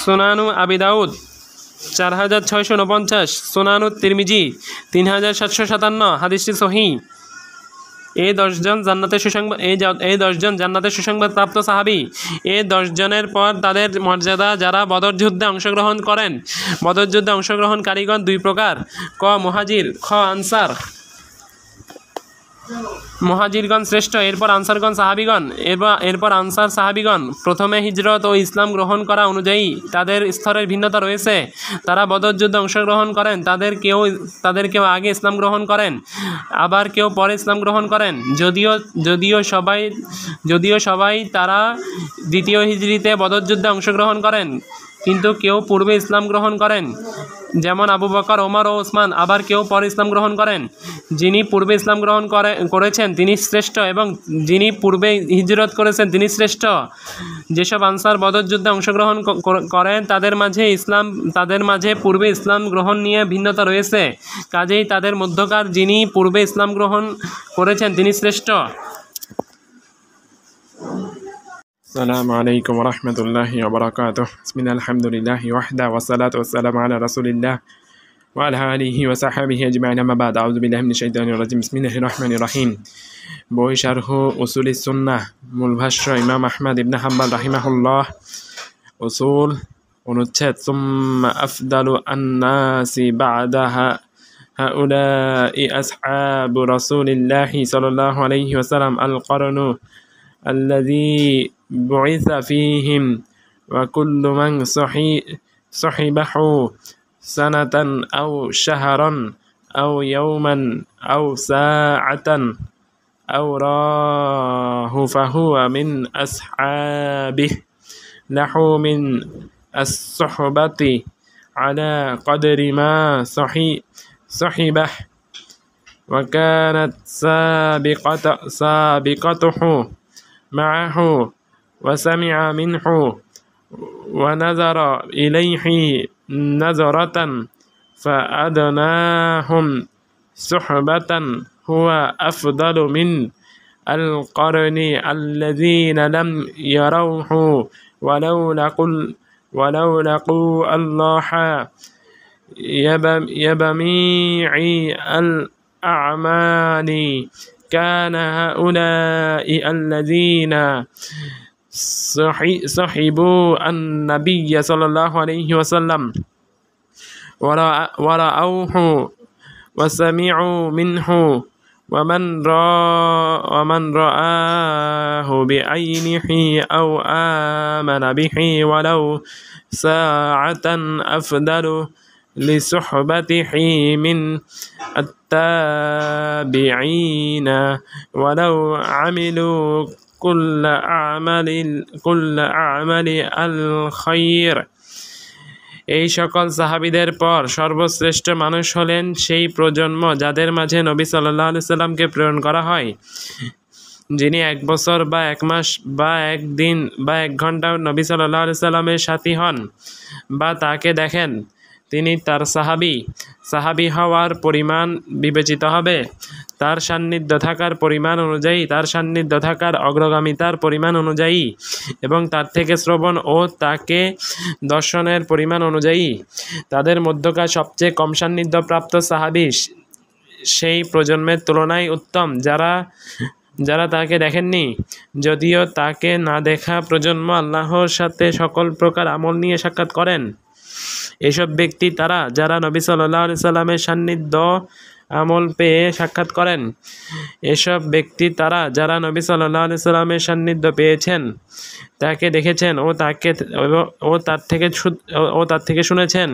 সুনানু আবি দাউদ 4649, সুনানু তিরমিজি 3757। হাদিসটি সহিহ। এই 10 জন জান্নাতের সুসংবাদ প্রাপ্ত সাহাবী। এই 10 জনের পর তাদের মর্যাদা যারা বদর যুদ্ধে অংশগ্রহণকারীগণ 2 প্রকার: ক মুহাজির, খ আনসার। মুহাজিরগণ শ্রেষ্ঠ, এরপর আনসারগণ সাহাবীগণ, এরপর আনসার সাহাবীগণ। প্রথমে হিজরত ও ইসলাম গ্রহণ করা অনুযায়ী তাদের স্তরের ভিন্নতা রয়েছে। তারা বদর যুদ্ধে অংশগ্রহণ করেন, তাদের কেউ আগে ইসলাম গ্রহণ করেন, আবার কেউ পরে ইসলাম গ্রহণ করেন। যদিও সবাই তারা দ্বিতীয় হিজরিতে বদর যুদ্ধে অংশগ্রহণ করেন, কিন্তু কেউ পূর্বে ইসলাম গ্রহণ করেন, যেমন আবু বকর, ওমর ও উসমান। আবার কেউ পরে ইসলাম গ্রহণ করেন। যিনি পূর্বে ইসলাম গ্রহণ করেছেন তিনি শ্রেষ্ঠ এবং যিনি পূর্বে হিজরত করেছেন তিনি শ্রেষ্ঠ। যেসব আনসার বদর যুদ্ধে অংশগ্রহণ করেন তাদের মাঝে পূর্বে ইসলাম গ্রহণ নিয়ে ভিন্নতা রয়েছে। কাজেই তাদের মধ্যকার যিনি পূর্বে ইসলাম গ্রহণ করেছেন তিনি শ্রেষ্ঠ। আসসালামু আলাইকুম ওয়া রাহমাতুল্লাহি ওয়া বারাকাতুহু। বিসমিল্লাহির আলহামদুলিল্লাহি ওয়াহদা ওয়া সালাতু ওয়াসসালামু আলা রাসূলিল্লাহ ওয়া আলা আলিহি ওয়া সাহবিহি আজমাইন, আম্মা বাদ। আউযু বিল্লাহি মিনাশ শাইতানির রাজিম। বিসমিল্লাহির রহমানির রহিম। বই শারহ উসুলিস সুন্নাহ, মূল ভাষ্য ইমাম আহমদ ইবনে হাম্বল রাহিমাহুল্লাহ উসুল অনুচ্ছেদ সুম্মা আফদালু আন্নাসি বা'দাহা হাউলাই আসহাবু রাসূলিল্লাহি সাল্লাল্লাহু আলাইহি ওয়াসাল্লাম আল করনু আল্লাযী বুইসা ফীহিম ওয়া কুল্লু মান সহিবাহু সানাতান আও শাহরান আও ইয়াওমান আও সাআতান আও রাহু ফাহুয়া মিন আসহাবিহি লাহু মিন as-suhbati ala qadri ma sahibah wa kanat sabiqatuhu ma'ahu wa sami'a minhu wa nazara ilayhi nazaratan fa adnahum suhbatan huwa afdalu min al-qarni alladhina lam yarawhu ولو لقوا الله يبميع الأعمال كان هؤلاء الذين صحبوا النبي صلى الله عليه وسلم ورأوه وسمعوا منه ومن رآه بعينه أو آمن به ولو ساعة أفضل لصحبته من التابعين ولو عملوا كل أعمال الخير এই সকল সাহাবীদের পর সর্বশ্রেষ্ঠ মানুষ হলেন সেই প্রজন্ম যাদের মাঝে নবী সাল্লাল্লাহু আলাইহি সাল্লামকে প্রেরণ করা হয়, যিনি 1 বছর বা 1 মাস বা 1 দিন বা 1 ঘন্টা নবী সাল্লাল্লাহু আলাইহি সাল্লামের সাথী হন বা তাকে দেখেন, তিনি তার সাহাবী হওয়ার পরিমাণ বিবেচিত হবে তার সান্নিধ্য থাকার পরিমাণ অনুযায়ী, তার সান্নিধ্য থাকার অগ্রগামিতার পরিমাণ অনুযায়ী এবং তার থেকে শ্রবণ ও তাকে দর্শনের পরিমাণ অনুযায়ী। তাদের মধ্যকার সবচেয়ে কম সান্নিধ্যপ্রাপ্ত সাহাবী সেই প্রজন্মের তুলনায় উত্তম যারা তাকে দেখেননি, যদিও তাকে না দেখা প্রজন্ম আল্লাহর সাথে সকল প্রকার আমল নিয়ে সাক্ষাৎ করেন। এসব ব্যক্তি তারা যারা নবী সাল্লাল্লাহু আলাইহি সাল্লামের সান্নিধ্য আমল পেয়ে সাক্ষাৎ করেন। এসব ব্যক্তি তারা যারা নবী সাল্লাল্লাহু আলাইহি সাল্লামের সান্নিধ্য পেয়েছেন, তাকে দেখেছেন ও তার থেকে শুনেছেন,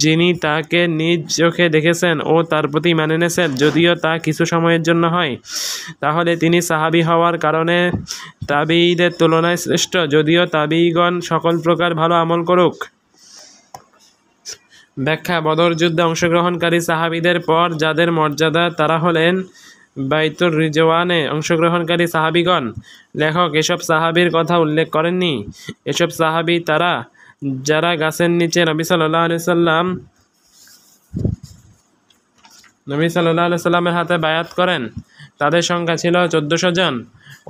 যিনি তাকে নিজ চোখে দেখেছেন ও তার প্রতি মানে এনেছেন, যদিও তা কিছু সময়ের জন্য হয়, তাহলে তিনি সাহাবী হওয়ার কারণে তাবিঈদের তুলনায় শ্রেষ্ঠ, যদিও তাবিঈগণ সকল প্রকার ভালো আমল করুক। ব্যাখ্যা: বদর যুদ্ধে অংশগ্রহণকারী সাহাবীদের পর যাদের মর্যাদা তারা হলেন বাইতুর রিজওয়ানে অংশগ্রহণকারী সাহাবীগণ। লেখক এসব সাহাবীর কথা উল্লেখ করেননি। এসব সাহাবী তারা যারা গাছের নিচে নবী সাল্লাল্লাহু আলাইহি সাল্লামের হাতে বায়াত করেন। তাদের সংখ্যা ছিল 1400 জন,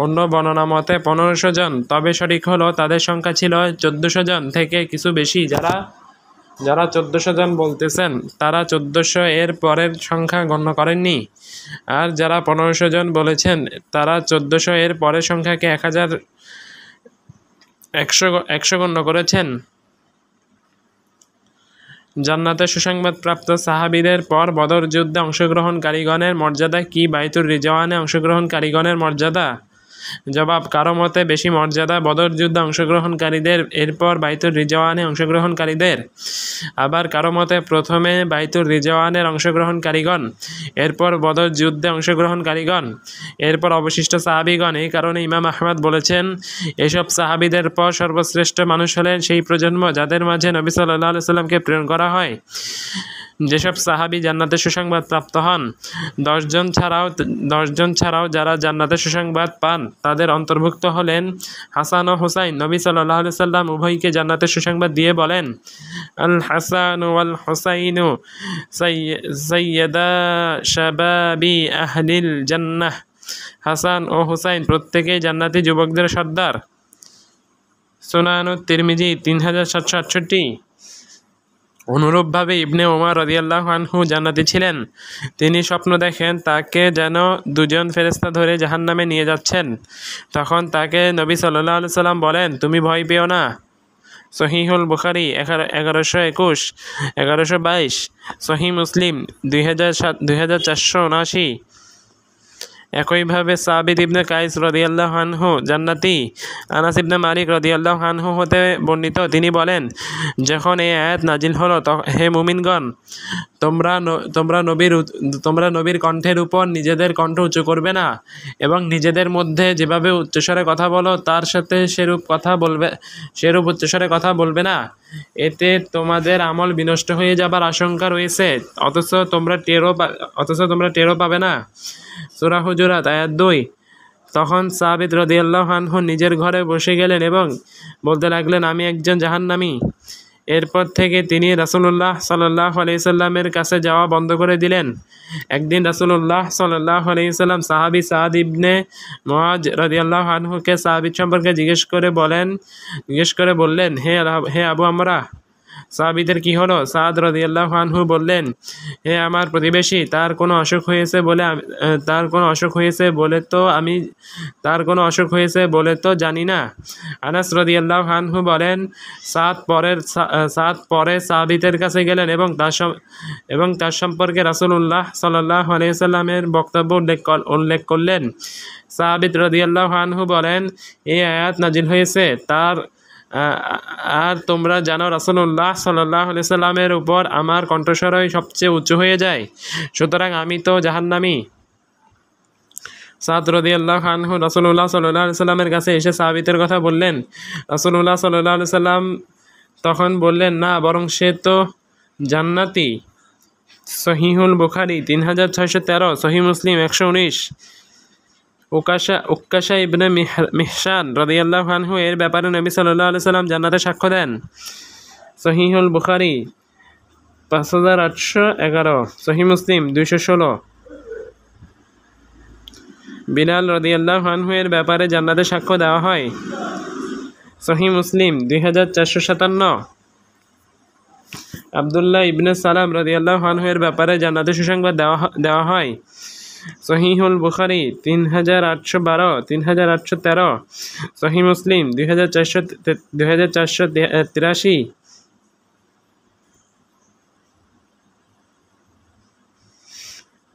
অন্য বর্ণনা মতে 1500 জন, তবে সঠিক হলো তাদের সংখ্যা ছিল 1400 জন থেকে কিছু বেশি। যারা 1400 জন বলতেছেন তারা 1400 এর পরের সংখ্যা গণ্য করেননি, আর যারা 1500 জন বলেছেন তারা 1400 এর পরের সংখ্যাকে 1100 গণ্য করেছেন। জান্নাতের সুসংবাদ প্রাপ্ত সাহাবীদের পর বদর যুদ্ধে অংশগ্রহণকারীগণের মর্যাদা কি বাইতুর রিজওয়ানে অংশগ্রহণকারীগণের মর্যাদা? জবাব: কারো মতে বেশি মর্যাদা বদর যুদ্ধে অংশগ্রহণকারীদের, এরপর বাইতুর রিজওয়ানে অংশগ্রহণকারীদের। আবার কারো মতে প্রথমে বাইতুর রিজওয়ানের অংশগ্রহণকারীগণ, এরপর বদর যুদ্ধে অংশগ্রহণকারীগণ, এরপর অবশিষ্ট সাহাবীগণ। এই কারণে ইমাম আহমদ বলেছেন, এসব সাহাবীদের পর সর্বশ্রেষ্ঠ মানুষ হলেন সেই প্রজন্ম যাদের মাঝে নবী সাল্লাল্লাহু আলাইহি সাল্লামকে প্রেরণ করা হয়। যেসব সাহাবী জান্নাতের সুসংবাদ প্রাপ্ত হন, 10 জন ছাড়াও যারা জান্নাতের সুসংবাদ পান তাদের অন্তর্ভুক্ত হলেন হাসান ও হুসাইন। নবী সাল্লাল্লাহু আলাইহি সাল্লাম উভয়কে জান্নাতের সুসংবাদ দিয়ে বলেন, আল হাসান ওয়াল হুসাইনু সাইয়্যিদা শাবাবি আহলিল জান্নাহ। হাসান ও হুসাইন প্রত্যেকেই জান্নাতি যুবকদের সর্দার। সুনানুত তিরমিজি 3768। অনুরূপভাবে ইবনে ওমর রাদিয়াল্লাহু আনহু জান্নাতি ছিলেন। তিনি স্বপ্ন দেখেন তাকে যেন 2 জন ফেরেশতা ধরে জাহান্নামে নিয়ে যাচ্ছেন। তখন তাকে নবী সাল্লাল্লাহু আলাইহি সাল্লাম বলেন, তুমি ভয় পেও না, সহিহুল বুখারি 1121, 1122, সহি মুসলিম 2479। একইভাবে সাবিত ইবনে কাইস রাদিয়াল্লাহু আনহু জান্নাতি। আনাস ইবনে মালিক রাদিয়াল্লাহু আনহু হতে বর্ণিত, তিনি বলেন, যখন এই আয়াত নাজিল হলো, হে মুমিনগণ, তোমরা নবীর কণ্ঠের উপর নিজেদের কণ্ঠ উঁচু করবে না এবং নিজেদের মধ্যে যেভাবে উচ্চস্বরে কথা বলো তার সাথে সেরূপ উচ্চস্বরে কথা বলবে না, এতে তোমাদের আমল বিনষ্ট হয়ে যাবার আশঙ্কা রয়েছে, অথচ তোমরা টেরও পাবে না। সূরা হুজুরাত আয়াত 2। তখন সাবিত রাদিয়াল্লাহু আনহু নিজের ঘরে বসে গেলেন এবং বলতে লাগলেন, আমি একজন জাহান্নামী। এরপর থেকে তিনি রাসূলুল্লাহ সাল্লাল্লাহু আলাইহি সাল্লামের কাছে যাওয়া বন্ধ করে দিলেন। একদিন রাসূলুল্লাহ সাল্লাল্লাহু আলাইহি সাল্লাম সাহাবী সাদ ইবনে মুআজ রাদিয়াল্লাহু আনহুকে সাহাবীর সম্পর্কে জিজ্ঞেস করে বললেন, হে আবু আমরা, সাহাবীদের কি হলো? সাদ রাদিয়াল্লাহু আনহু বললেন, হে আমার প্রতিবেশী, তার কোনো অসুখ হয়েছে বলে তো জানি না। আনাস রাদিয়াল্লাহু আনহু বলেন, সাদ পরে সাহাবীদের কাছে গেলেন এবং তার সম্পর্কে রাসূলুল্লাহ সাল্লাল্লাহু আলাইহি সাল্লামের বক্তব্য উল্লেখ করলেন। সাহাবীত রাদিয়াল্লাহু আনহু বলেন, এই আয়াত নাজিল হয়েছে আর তোমরা জানো রাসূলুল্লাহ সাল্লাল্লাহু আলাইহি সাল্লামের উপর আমার কণ্ঠস্বরই সবচেয়ে উঁচু হয়ে যায়, সুতরাং আমি তো জাহান্নামী। সাদ রাদিয়াল্লাহু আনহু রাসূলুল্লাহ সাল্লাল্লাহু আলাইহি সাল্লামের কাছে এসে সাহাবীদের কথা বললেন। রাসূলুল্লাহ সাল্লাল্লাহু আলাইহি সাল্লাম তখন বললেন, না, বরং সে তো জান্নাতি। সহিহুল বুখারী 3613, সহি মুসলিম 119। উকাশা ইবনে মিহসান রাদিয়াল্লাহু আনহু এর ব্যাপারে নবী সাল্লাল্লাহু আলাইহি সাল্লাম জান্নাতে সাক্ষ্য দেন। সহিহুল বুখারী 5811, সহি মুসলিম 216। বিলাল রাদিয়াল্লাহু আনহু এর ব্যাপারে জান্নাতে সাক্ষ্য দেওয়া হয়। সহি মুসলিম 2457। আব্দুল্লাহ ইবনে সালাম রাদিয়াল্লাহু আনহু এর ব্যাপারে জান্নাতে সুসংবাদ দেওয়া হয়। সহিহুল বুখারী 3812, 3813, সহি মুসলিম 2483।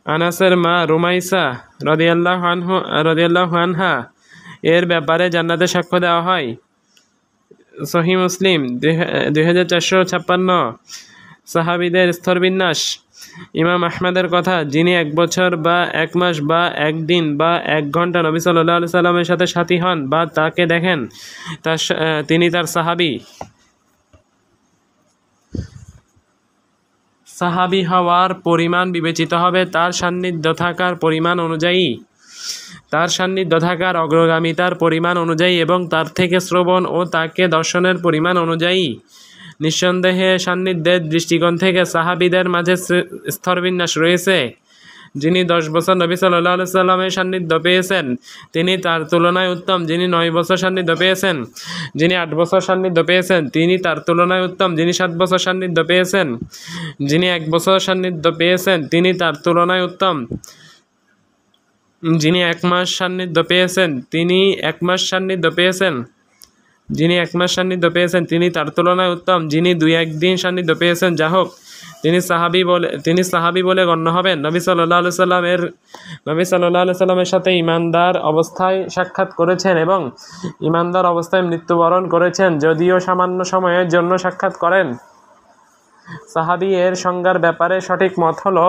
আনাসের মা রুমাইসা রাদিয়াল্লাহু আনহা এর ব্যাপারে জান্নাতে সাক্ষ্য দেওয়া হয়। সহি মুসলিম 2456। সাহাবীদের স্তরবিন্যাস। ইমাম আহমদের কথা, যিনি 1 বছর বা 1 মাস বা 1 দিন বা 1 ঘন্টা নবী সাল্লাল্লাহু আলাইহি সাল্লামের সাথে সাথী হন বা তাকে দেখেন, তিনি তার সাহাবী হওয়ার পরিমাণ বিবেচিত হবে তার সান্নিধ্য থাকার পরিমাণ অনুযায়ী, তার সান্নিধ্য থাকার অগ্রগামিতার পরিমাণ অনুযায়ী এবং তার থেকে শ্রবণ ও তাকে দর্শনের পরিমাণ অনুযায়ী। নিঃসন্দেহে সান্নিধ্যের দৃষ্টিকোণ থেকে সাহাবীদের মাঝে স্তরবিন্যাস রয়েছে। যিনি 10 বছর নবী সাল্লাল্লাহু আলাইহি সাল্লামের সান্নিধ্য পেয়েছেন, তিনি তার তুলনায় উত্তম। যিনি 9 বছর সান্নিধ্য পেয়েছেন, যিনি 8 বছর সান্নিধ্য পেয়েছেন, তিনি তার তুলনায় উত্তম। যিনি 7 বছর সান্নিধ্য পেয়েছেন, যিনি 1 বছর সান্নিধ্য পেয়েছেন, তিনি তার তুলনায় উত্তম। যিনি 1 মাস সান্নিধ্য পেয়েছেন, যিনি 1 মাস সান্নিধ্য পেয়েছেন, তিনি তার তুলনায় উত্তম। যিনি 2-1 দিন সান্নিধ্য পেয়েছেন, যা হোক, তিনি সাহাবী বলে গণ্য হবেন। নবী সাল্লাল্লাহু আলাইহি সাল্লামের সাথে ঈমানদার অবস্থায় সাক্ষাৎ করেছেন এবং ঈমানদার অবস্থায় মৃত্যুবরণ করেছেন, যদিও সামান্য সময়ের জন্য সাক্ষাৎ করেন। সাহাবী এর সংজ্ঞার ব্যাপারে সঠিক মত হলো,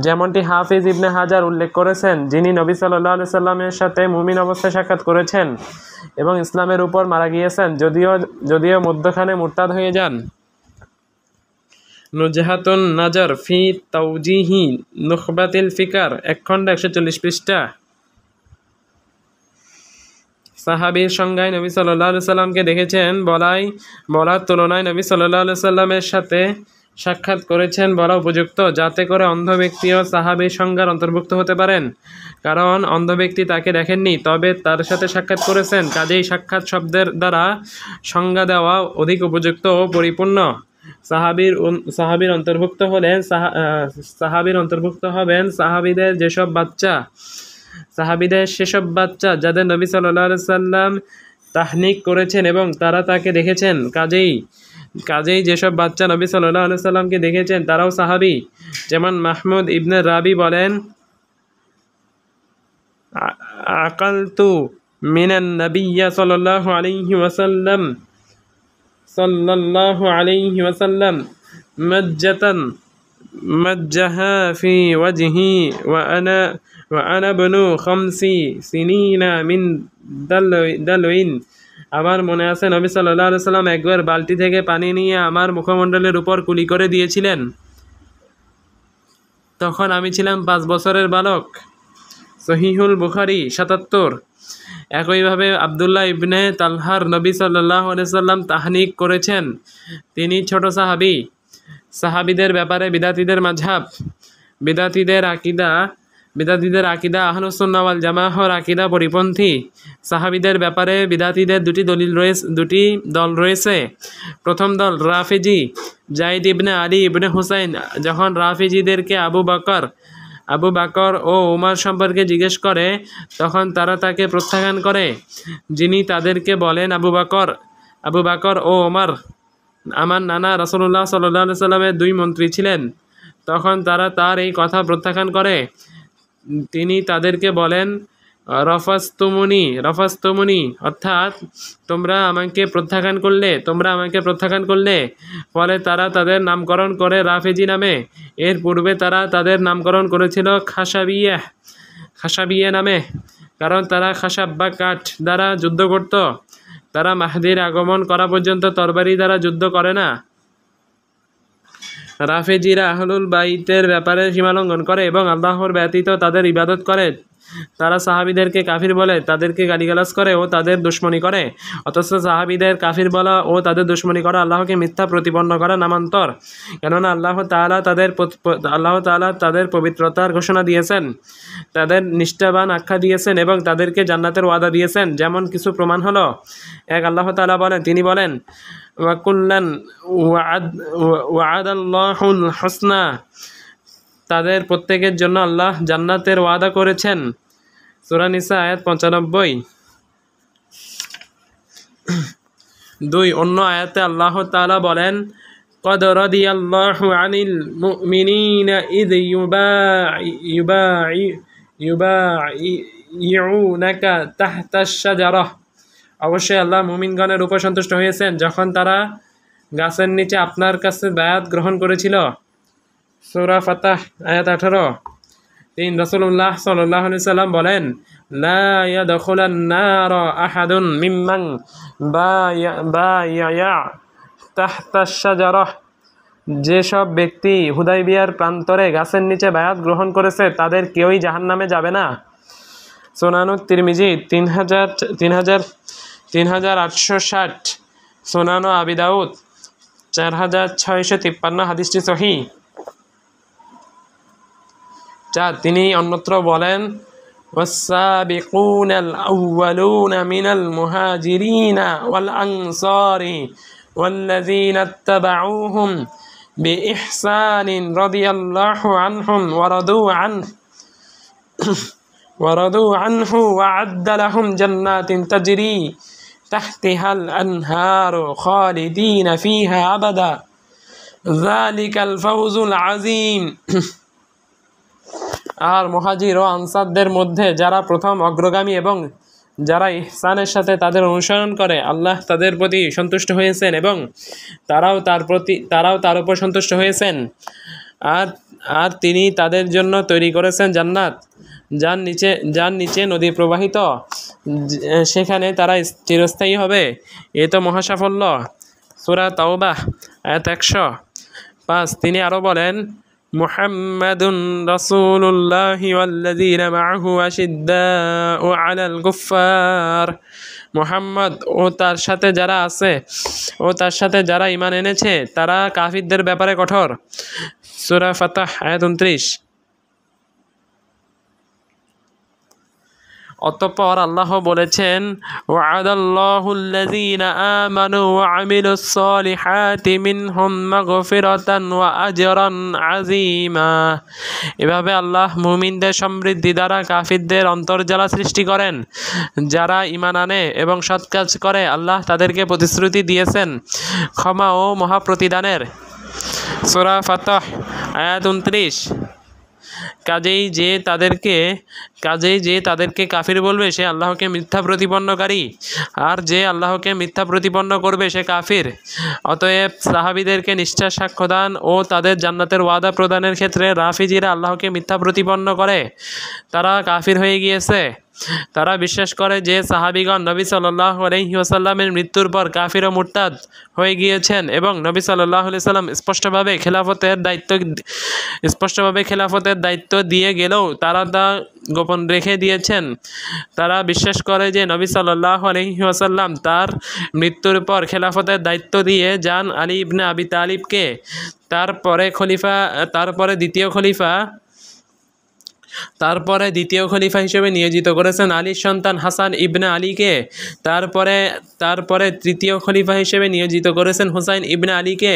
যেমনটি হাফিজ ইবনে হাজার উল্লেখ করেছেন, যিনি নবী সাল্লাল্লাহু আলাইহি সাল্লামের সাথে মুমিন অবস্থায় সাক্ষাৎ করেছেন এবং ইসলামের উপর মারা গিয়েছেন, যদিও মধ্যখানে মুরতাদ হয়ে যান। নুজহাতুন নাজর ফি তাওজিহি নুখবাতিল ফিকার, 1 খণ্ড 140 পৃষ্ঠা। সাহাবীর সংজ্ঞায় নবী সাল্লাল্লাহু আলাইহি সাল্লামকে দেখেছেন বলার তুলনায় নবী সাল্লাল্লাহু আলাইহি সাল্লামের সাথে সাক্ষাৎ করেছেন বলা উপযুক্ত, যাতে করে অন্ধ ব্যক্তিও সাহাবীর সংজ্ঞার অন্তর্ভুক্ত হতে পারেন। কারণ অন্ধ ব্যক্তি তাকে দেখেননি, তবে তার সাথে সাক্ষাৎ করেছেন, কাজেই সাক্ষাৎ শব্দের দ্বারা সংজ্ঞা দেওয়া অধিক উপযুক্ত ও পরিপূর্ণ। সাহাবীর অন্তর্ভুক্ত হবেন সাহাবীদের সেসব বাচ্চা যাদের নবী সাল্লাল্লাহু আলাইহি সাল্লাম তাহনিক করেছেন এবং তারা তাকে দেখেছেন। কাজেই যেসব বাচ্চা নবী সাল্লাল্লাহু আলাইহি সাল্লামকে দেখেছেন তারাও সাহাবী। যেমন মাহমুদ ইবনে রাবি বলেন, আকালতু মিনান নাবিয়্যা সাল্লাল্লাহু আলাইহি ওয়াসাল্লাম মাজ্জাতান মাজ্জাহা ফি ওয়াজহি ওয়া আনা বনু খামসি সিনিনা মিন দালউইন। আমার মনে আছে নবী সাল্লাল্লাহু আলাইহি সাল্লাম একবার বালতি থেকে পানি নিয়ে আমার মুখমণ্ডলের উপর কুলি করে দিয়েছিলেন। তখন আমি ছিলাম 5 বছরের বালক। সহিহুল বুখারী 77। একইভাবে আব্দুল্লাহ ইবনে তালহার নবী সাল্লাল্লাহু আলাইহি সাল্লাম তাহনিক করেছেন। তিনি ছোট সাহাবী। সাহাবীদের ব্যাপারে বিদাতীদের মাযহাব। বিদাতীদের আকীদা আহলুস সুন্নাহ ওয়াল জামাআহর আকীদা পরিপন্থী। সাহাবীদের ব্যাপারে বিদাতীদের দুটি দল রয়েছে। প্রথম দল রাফিজি। যায়েদ ইবনে আলী ইবনে হুসাইন যখন রাফিজিদেরকে আবু বকর ও উমর সম্পর্কে জিজ্ঞেস করে তখন তারা তাকে প্রত্যাখ্যান করে। যিনি তাদেরকে বলেন, আবু বকর ও ওমর আমার নানা রাসূলুল্লাহ সাল্লাল্লাহু আলাইহি সাল্লামের 2 মন্ত্রী ছিলেন। তখন তারা তার এই কথা প্রত্যাখ্যান করে। তিনি তাদেরকে বলেন, রফাস্তুমুনি, অর্থাৎ তোমরা আমাকে প্রত্যাখ্যান করলে। ফলে তারা তাদের নামকরণ করে রাফিজি নামে। এর পূর্বে তারা তাদের নামকরণ করেছিল খাসাবিয়া নামে, কারণ তারা খাসাব বা কাঠ দ্বারা যুদ্ধ করত। তারা মাহদির আগমন করা পর্যন্ত তরবারি দ্বারা যুদ্ধ করে না। রাফেজিরা আহলুল বাইতের ব্যাপারে সীমালঙ্ঘন করে এবং আল্লাহর ব্যতীত তাদের ইবাদত করে। তারা সাহাবীদেরকে কাফির বলে, তাদেরকে গালিগালাজ করে ও তাদের দুশমনী করে। অথচ সাহাবীদের কাফির বলা ও তাদের দুশমনী করা আল্লাহকে মিথ্যা প্রতিপন্ন করা নামান্তর। কেননা আল্লাহ তাআলা তাদের পবিত্রতার ঘোষণা দিয়েছেন, তাদের নিষ্ঠাবান আখ্যা দিয়েছেন এবং তাদেরকে জান্নাতের ওয়াদা দিয়েছেন। যেমন কিছু প্রমাণ হলো, আল্লাহ তাআলা তিনি বলেন, ওয়াকুল্লান ওয়া'আদাল্লাহুল হুসনা, তাদের প্রত্যেকের জন্য আল্লাহ জান্নাতের ওয়াদা করেছেন। সূরা নিসা আয়াত 95। 2 অন্য আয়াতে আল্লাহ তাআলা বলেন, قد رضي الله عن المؤمنين إذ يبايعونك تحت الشجرة। অবশ্যই আল্লাহ মুমিনগণের উপর সন্তুষ্ট হয়েছেন যখন তারা গাছের নিচে আপনার কাছে বায়াত গ্রহণ করেছিল। সূরা ফাতহ আয়াত 18। 3 রাসূলুল্লাহ সাল্লাল্লাহু আলাইহি সাল্লাম বলেন, লা ইয়াদখুলান নার আহাদুন মিম্মান বায়ায়া তাহতা আশ-শাজারাহ। যেসব ব্যক্তি হুদায়বিয়ার প্রান্তরে গাছের নিচে বায়াত গ্রহণ করেছে তাদের কেউই জাহান্নামে যাবে না। সুনানুত তিরমিজি 3860। সুনানু আবি দাউদ 4653। হাদিসটি সহিহ। 4 তিনি অন্যত্র বলেন, ওয়াস-সাবিকুনাল আউওয়ালুনা মিনাল মুহাজিরিনা ওয়াল আনসারি ওয়াল্লাযীনা ইত্তাবাউহুম বিইহসানিন রাদিয়াল্লাহু আনহুম ওয়ারাদু আনহু ওয়া'আদ্দা লাহুম জান্নাতিন তাজরি তাহতিহাল আনহারু খালিদিনা ফিহা আবাদা যালিকাল ফাওজুল আযীম। আর মুহাজির ও আনসারদের মধ্যে যারা প্রথম অগ্রগামী এবং যারা ইহসানের সাথে তাদের অনুসরণ করে, আল্লাহ তাদের প্রতি সন্তুষ্ট হয়েছেন এবং তারাও তার উপর সন্তুষ্ট হয়েছেন। আর তিনি তাদের জন্য তৈরি করেছেন জান্নাত, যার নিচে নদী প্রবাহিত, সেখানে তারা চিরস্থায়ী হবে। এ তো মহাসাফল্য। সূরা তাওবাহ আয়াত 105। তিনি আরও বলেন, মুহাম্মাদুন রাসূলুল্লাহি ওয়াল্লাযীনা মা'আহু আশিদ্দাউ আলাল কুফফার। মুহাম্মদ ও তার সাথে যারা ঈমান এনেছে তারা কাফিরদের ব্যাপারে কঠোর। সূরা ফাতহ আয়াত 29। অতঃপর আল্লাহ বলেছেন, ওয়াদাল্লাহুল্লাযীনা আমানু ওয়া আমিলুস সলিহাতি মিনহুম মাগফিরাতান ওয়া আজরান আযীমা। এভাবে আল্লাহ মুমিনদের সমৃদ্ধি দ্বারা কাফিরদের অন্তর্জ্বালা সৃষ্টি করেন। যারা ঈমান আনে এবং সৎ কাজ করে আল্লাহ তাদেরকে প্রতিশ্রুতি দিয়েছেন ক্ষমা ও মহাপ্রতিদানের। সূরা ফাতহ আয়াত 29। কাজেই যে তাদেরকে কাফির বলবে সে আল্লাহকে মিথ্যা প্রতিপন্নকারী, আর যে আল্লাহকে মিথ্যা প্রতিপন্ন করবে সে কাফির। অতএব সাহাবীদেরকে নিষ্ঠার সাক্ষ্যদান ও তাদের জান্নাতের ওয়াদা প্রদানের ক্ষেত্রে রাফিজিরা আল্লাহকে মিথ্যা প্রতিপন্ন করে তারা কাফির হয়ে গিয়েছে। তারা বিশ্বাস করে যে সাহাবীগণ নবী সাল্লাল্লাহু আলাইহি ওয়াসাল্লামের মৃত্যুর পর কাফির ও মুরতাদ হয়ে গিয়েছেন এবং নবী সাল্লাল্লাহু আলাইহি সাল্লাম স্পষ্টভাবে খেলাফতের দায়িত্ব দিয়ে গেলেও তারা তা গোপন রেখে দিয়েছেন। তারা বিশ্বাস করে যে নবী সাল্লাল্লাহু আলাইহি ওয়াসাল্লাম তার মৃত্যুর পর খেলাফতের দায়িত্ব দিয়ে যান আলী ইবনে আবি তালিবকে, তারপরে দ্বিতীয় খলিফা হিসেবে নিয়োজিত করেছেন আলীর সন্তান হাসান ইবনে আলীকে, তারপরে তৃতীয় খলিফা হিসেবে নিয়োজিত করেছেন হুসাইন ইবনে আলীকে,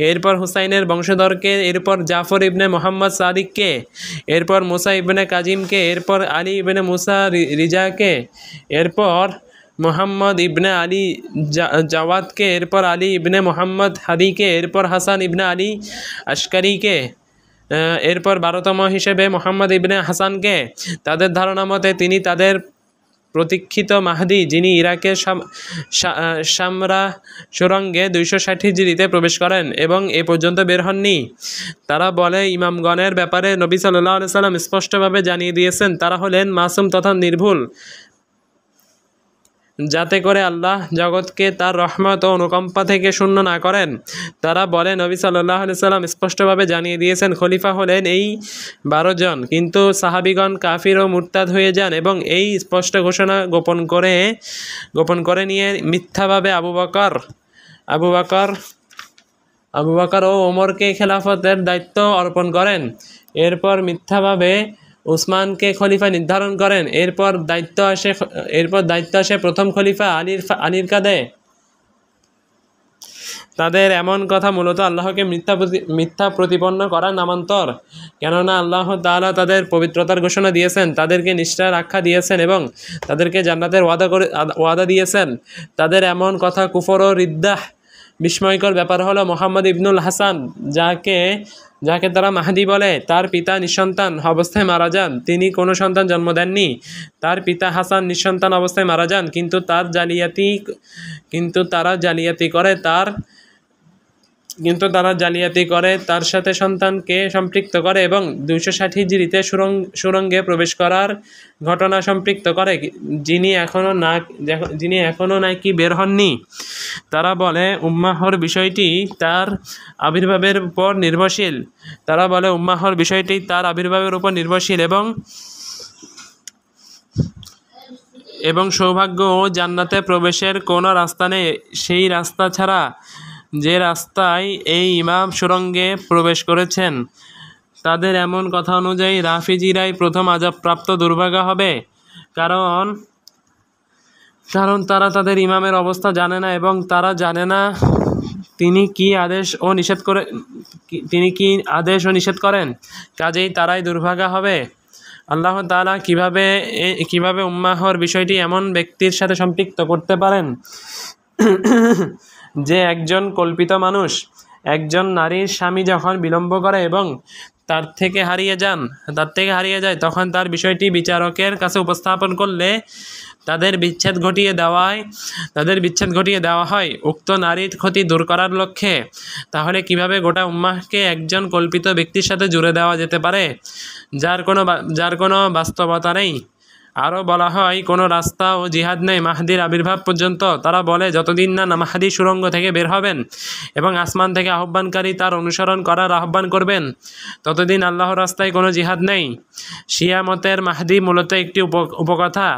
এরপর হুসাইনের বংশধরকে, এরপর জাফর ইবনে মোহাম্মদ সাদিককে, এরপর মুসা ইবনে কাজিমকে, এরপর আলী ইবনে মুসা রিজাকে, এরপর মোহাম্মদ ইবনে আলী জাওয়াদকে, এরপর আলী ইবনে মোহাম্মদ হাদিকে, এরপর হাসান ইবনে আলী আশকারিকে, এরপর 12তম হিসেবে মোহাম্মদ ইবনে হাসানকে। তাদের ধারণা মতে তিনি তাদের প্রতীক্ষিত মাহদি, যিনি ইরাকের শামরা সুরঙ্গে 260 হিজরিতে প্রবেশ করেন এবং এ পর্যন্ত বের হননি। তারা বলে ইমামগণের ব্যাপারে নবী সাল্লাল্লাহু আলাইহি সাল্লাম স্পষ্টভাবে জানিয়ে দিয়েছেন তারা হলেন মাসুম তথা নির্ভুল, যাতে করে আল্লাহ জগৎকে তার রহমত ও অনুকম্পা থেকে শূন্য না করেন। তারা বলে নবী সাল্লাল্লাহু আলাইহি সাল্লাম স্পষ্টভাবে জানিয়ে দিয়েছেন খলিফা হলেন এই 12 জন, কিন্তু সাহাবীগণ কাফির ও মুরতাদ হয়ে যান এবং এই স্পষ্ট ঘোষণা গোপন করে নিয়ে মিথ্যাভাবে আবু বকর ও ওমরকে খেলাফতের দায়িত্ব অর্পণ করেন, এরপর মিথ্যাভাবে উসমানকে খলিফা নির্ধারণ করেন, এরপর দায়িত্ব আসে প্রথম খলিফা আলীর কাঁধে। তাদের এমন কথা মূলত আল্লাহকে মিথ্যা প্রতিপন্ন করার নামান্তর, কেননা আল্লাহ তাআলা তাদের পবিত্রতার ঘোষণা দিয়েছেন, তাদেরকে নিষ্ঠার আখ্যা দিয়েছেন এবং তাদেরকে জান্নাতের ওয়াদা দিয়েছেন। তাদের এমন কথা কুফর ও রিদ্দাহ। বিস্ময়কর ব্যাপার হলো মোহাম্মদ ইবনুল হাসান, যাকে তারা মাহদি বলে, তার পিতা নিঃসন্তান অবস্থায় মারা যান। তিনি কোনো সন্তান জন্ম দেননি। তার পিতা হাসান নিঃসন্তান অবস্থায় মারা যান, কিন্তু তারা জালিয়াতি করে তার সাথে সন্তানকে সম্পৃক্ত করে এবং 260 হিজরিতে সুরঙ্গে প্রবেশ করার ঘটনা সম্পৃক্ত করে, যিনি এখনো নাকি বের হননি। তারা বলে উম্মাহর বিষয়টি তার আবির্ভাবের উপর নির্ভরশীল এবং সৌভাগ্য ও জান্নাতে প্রবেশের কোনো রাস্তা নেই সেই রাস্তা ছাড়া যে রাস্তায় এই ইমাম সুরঙ্গে প্রবেশ করেছেন। তাদের এমন কথা অনুযায়ী রাফিজিরাই প্রথম আযাবপ্রাপ্ত দুর্ভাগা হবে, কারণ তারা তাদের ইমামের অবস্থা জানে না এবং তারা জানে না তিনি কি আদেশ ও নিষেধ করেন। কাজেই তারাই দুর্ভাগা হবে। আল্লাহ তাআলা কিভাবে উম্মাহর বিষয়টি এমন ব্যক্তির সাথে সম্পৃক্ত করতে পারেন যে একজন কল্পিত মানুষ। একজন নারীর স্বামী যখন বিলম্ব করে এবং তার থেকে হারিয়ে যায়, তখন তার বিষয়টি বিচারকের কাছে উপস্থাপন করলে তাদের বিচ্ছেদ ঘটিয়ে দেওয়া হয় উক্ত নারীর ক্ষতি দূর করার লক্ষ্যে। তাহলে কিভাবে গোটা উম্মাহকে একজন কল্পিত ব্যক্তির সাথে জুড়ে দেওয়া যেতে পারে যার কোনো বাস্তবতা নেই? আরও বলা হয় কোনো রাস্তা ও জিহাদ নেই মাহদির আবির্ভাব পর্যন্ত। তারা বলে যতদিন না মাহদি সুরঙ্গ থেকে বের হবেন এবং আসমান থেকে আহ্বানকারী তার অনুসরণ করার আহ্বান করবেন, ততদিন আল্লাহর রাস্তায় কোনো জিহাদ নেই। শিয়া মতের মাহদি মূলত একটি উপকথা,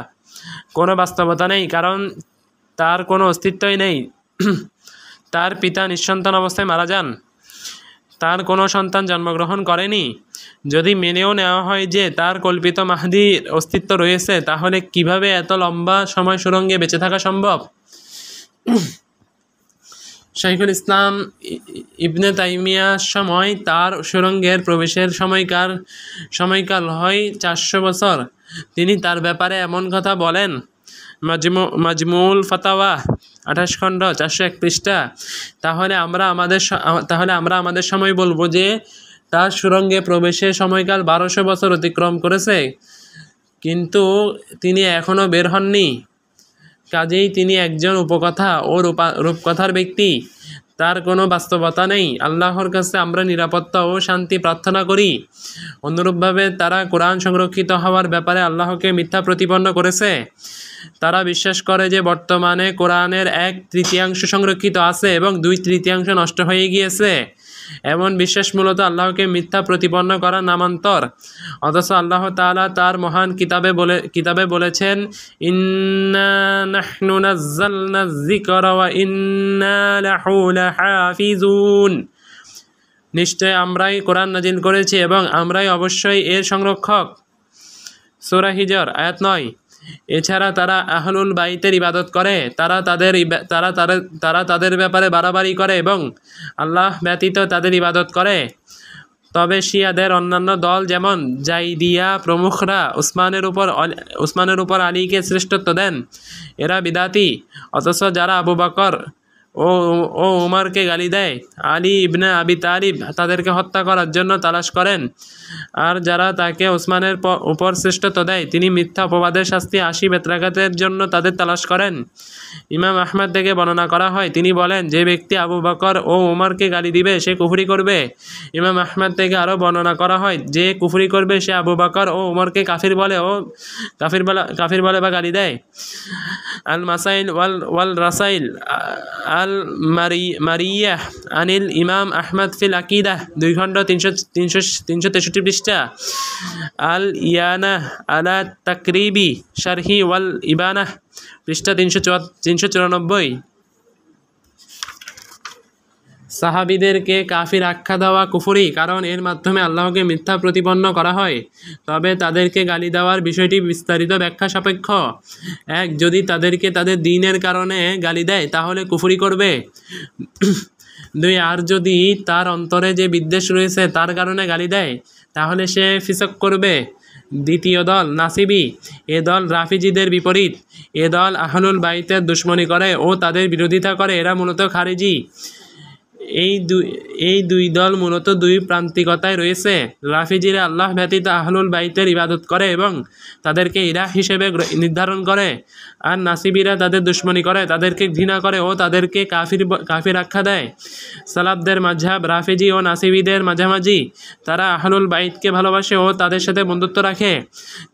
কোনো বাস্তবতা নেই, কারণ তার কোনো অস্তিত্বই নেই। তার পিতা নিঃসন্তান অবস্থায় মারা যান। তার কোনো সন্তান জন্মগ্রহণ করেনি, যদি মেনেও নেওয়া হয় যে তার কল্পিত মাহদীর অস্তিত্ব রয়েছে, তাহলে কিভাবে এত লম্বা সময় সুরঙ্গে বেঁচে থাকা সম্ভব? শাইখুল ইসলাম ইবনে তাইমিয়ার সময় তার সুরঙ্গের প্রবেশের সময়কাল হয় 400 বছর। তিনি তার ব্যাপারে এমন কথা বলেন, মাজমুল ফাতাওয়া 28 খণ্ড 401 পৃষ্ঠা। তাহলে আমরা আমাদের সময় বলবো যে তার সুরঙ্গে প্রবেশের সময়কাল 1200 বছর অতিক্রম করেছে, কিন্তু তিনি এখনও বের হননি। কাজেই তিনি একজন উপকথা ও রূপকথার ব্যক্তি, তার কোনো বাস্তবতা নেই। আল্লাহর কাছে আমরা নিরাপত্তা ও শান্তি প্রার্থনা করি। অনুরূপভাবে তারা কোরআন সংরক্ষিত হওয়ার ব্যাপারে আল্লাহকে মিথ্যা প্রতিপন্ন করেছে। তারা বিশ্বাস করে যে বর্তমানে কোরআনের 1/3 সংরক্ষিত আছে এবং 2/3 নষ্ট হয়ে গিয়েছে। এমন বিশ্বাস মূলত আল্লাহকে মিথ্যা প্রতিপন্ন করা নামান্তর। অথচ আল্লাহ তাআলা তার মহান কিতাবে বলেছেন, ইন্না নাহনু নাযালনা যিকরা ওয়া ইন্না লাহু লাহাফিজুন। নিশ্চয় আমরাই কোরআন নাজিল করেছি এবং আমরাই অবশ্যই এর সংরক্ষক। সূরা হিজর আয়াত 9। এছাড়া তারা আহলুল বাইতের ইবাদত করে, তারা তাদের ব্যাপারে বাড়াবাড়ি করে এবং আল্লাহ ব্যতীত তাদের ইবাদত করে। তবে শিয়াদের অন্যান্য দল যেমন জাইদিয়া প্রমুখরা উসমানের উপর আলীকে শ্রেষ্ঠত্ব দেন। এরা বিদাতি। অথচ যারা আবু বকর ও উমরকে গালি দেয়, আলী ইবনে আবি তালিব তাদেরকে হত্যা করার জন্য তালাশ করেন। আর যারা তাকে উসমানের উপর শ্রেষ্ঠত্ব দেয়, তিনি মিথ্যা অপবাদের শাস্তি 80 বেত্রাঘাতের জন্য তাদের তালাশ করেন। ইমাম আহমদ থেকে বর্ণনা করা হয়, তিনি বলেন, যে ব্যক্তি আবু বকর ও উমরকে গালি দিবে সে কুফরি করবে। ইমাম আহমদ থেকে আরও বর্ণনা করা হয়, যে কুফরি করবে সে আবু বকর ও উমরকে কাফির বলে বা গালি দেয়। আল মাসাইল ওয়াল রাসাইল আল মারিয়াহ আনিল ইমাম আহমদ ফিল আকিদাহ 2 খণ্ড 363 পৃষ্ঠা। আল ইয়ানা আলা তাকরিবি শারহি ওয়াল ইবানাহ পৃষ্ঠা 394। সাহাবীদেরকে কাফির আখ্যা দেওয়া কুফরি, কারণ এর মাধ্যমে আল্লাহকে মিথ্যা প্রতিপন্ন করা হয়। তবে তাদেরকে গালি দেওয়ার বিষয়টি বিস্তারিত ব্যাখ্যা সাপেক্ষ। 1. যদি তাদেরকে তাদের দ্বীনের কারণে গালি দেয় তাহলে কুফরি করবে। 2. আর যদি তার অন্তরে যে বিদ্বেষ রয়েছে তার কারণে গালি দেয় তাহলে সে ফিসক করবে। 2য় দল নাসিবি। এ দল রাফিজিদের বিপরীত। এ দল আহলুল বাইতের দুশমনী করে ও তাদের বিরোধিতা করে। এরা মূলত খারিজি। এই দুই দল মূলত দুই প্রান্তিকতায় রয়েছে। রাফিজিরা আল্লাহ ব্যতীত আহলুল বাইতের ইবাদত করে এবং তাদেরকে ইলাহ হিসেবে নির্ধারণ করে, আর নাসিবিরা তাদের দুশমনী করে, তাদেরকে ঘৃণা করে ও তাদেরকে কাফির আখ্যা দেয়। সালাফদের মাযহাব রাফিজি ও নাসিবিদের মাঝামাঝি। তারা আহলুল বাইতকে ভালোবাসে ও তাদের সাথে বন্ধুত্ব রাখে,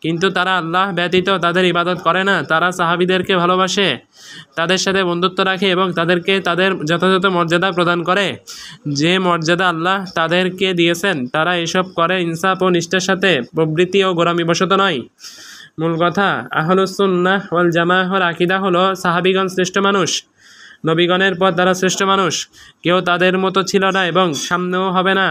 কিন্তু তারা আল্লাহ ব্যতীত তাদের ইবাদত করে না। তারা সাহাবীদেরকে ভালোবাসে, তাদের সাথে বন্ধুত্ব রাখে এবং তাদেরকে তাদের যথাযথ মর্যাদা প্রদান করে, যে মর্যাদা আল্লাহ তাদেরকে দিয়েছেন। তারা এসব করে ইনসাফ ও নিষ্ঠার সাথে, প্রবৃত্তি ও গোরামিবশত নয়। মূল কথা, আহলুস সুন্নাহ ওয়াল জামাআহর আকীদা হলো সাহাবীগণ শ্রেষ্ঠ মানুষ, নবীগণের পর তারা শ্রেষ্ঠ মানুষ। কেউ তাদের মতো ছিল না এবং সামনেও হবে না।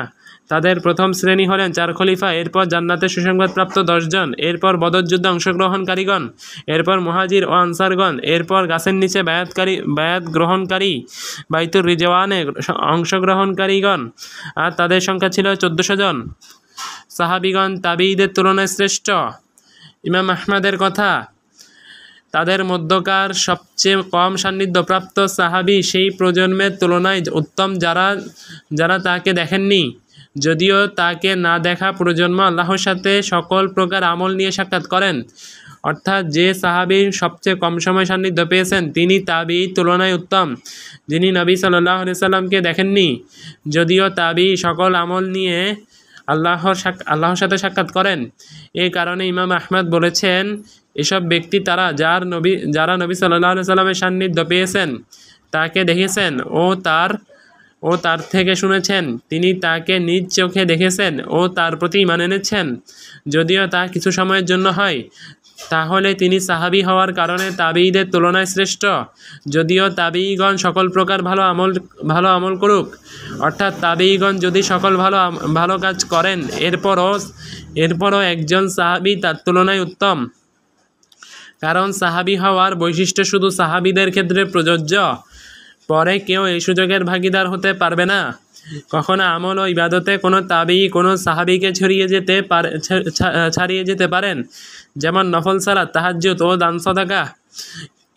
তাদের প্রথম শ্রেণী হলেন 4 খলিফা, এরপর জান্নাতের সুসংবাদপ্রাপ্ত 10 জন, এরপর বদর যুদ্ধে অংশগ্রহণকারীগণ, এরপর মুহাজির ও আনসারগণ, এরপর গাছের নিচে বায়াত গ্রহণকারী, বাইতুর রিজওয়ানে অংশগ্রহণকারীগণ, আর তাদের সংখ্যা ছিল 1400 জন। সাহাবীগণ তাবিঈদের তুলনায় শ্রেষ্ঠ। ইমাম আহমদের কথা, তাদের মধ্যকার সবচেয়ে কম সান্নিধ্যপ্রাপ্ত সাহাবী সেই প্রজন্মের তুলনায় উত্তম যারা তাকে দেখেননি। যদিও তাকে না দেখা প্রজন্ম আল্লাহর সাথে সকল প্রকার আমল নিয়ে সাক্ষাৎ করেন। অর্থাৎ যে সাহাবী সবচেয়ে কম সময় সান্নিধ্য পেয়েছেন তিনি তাবিঈর তুলনায় উত্তম, যিনি নবী সাল্লাল্লাহু আলাইহি সাল্লামকে দেখেননি। যদিও তাবিঈ সকল আমল নিয়ে আল্লাহর সাথে সাক্ষাৎ করেন। এই কারণে ইমাম আহমদ বলেছেন, এসব ব্যক্তি যারা নবী সাল্লাল্লাহু আলাইহি সাল্লামের সান্নিধ্য পেয়েছেন, তাকে দেখেছেন ও তার থেকে শুনেছেন, তিনি তাকে নিজ চোখে দেখেছেন ও তার প্রতি ঈমান এনেছেন, যদিও তা কিছু সময়ের জন্য হয়। তাহলে তিনি সাহাবী হওয়ার কারণে তাবিঈদের তুলনায় শ্রেষ্ঠ, যদিও তাবিঈগণ সকল প্রকার ভালো আমল করুক, অর্থাৎ তাবিঈগণ যদি সকল ভালো কাজ করেন, এরপরও একজন সাহাবী তার তুলনায় উত্তম। কারণ সাহাবী হওয়ার বৈশিষ্ট্য শুধু সাহাবীদের ক্ষেত্রে প্রযোজ্য, পরে কেউ এই সুযোগের ভাগীদার হতে পারবে না। কখনো আমল ও ইবাদতে কোনো তাবিঈ কোনো সাহাবীকে ছাড়িয়ে যেতে পারেন, যেমন নফল সালাত, তাহাজ্জুদ ও দান সাদাকা।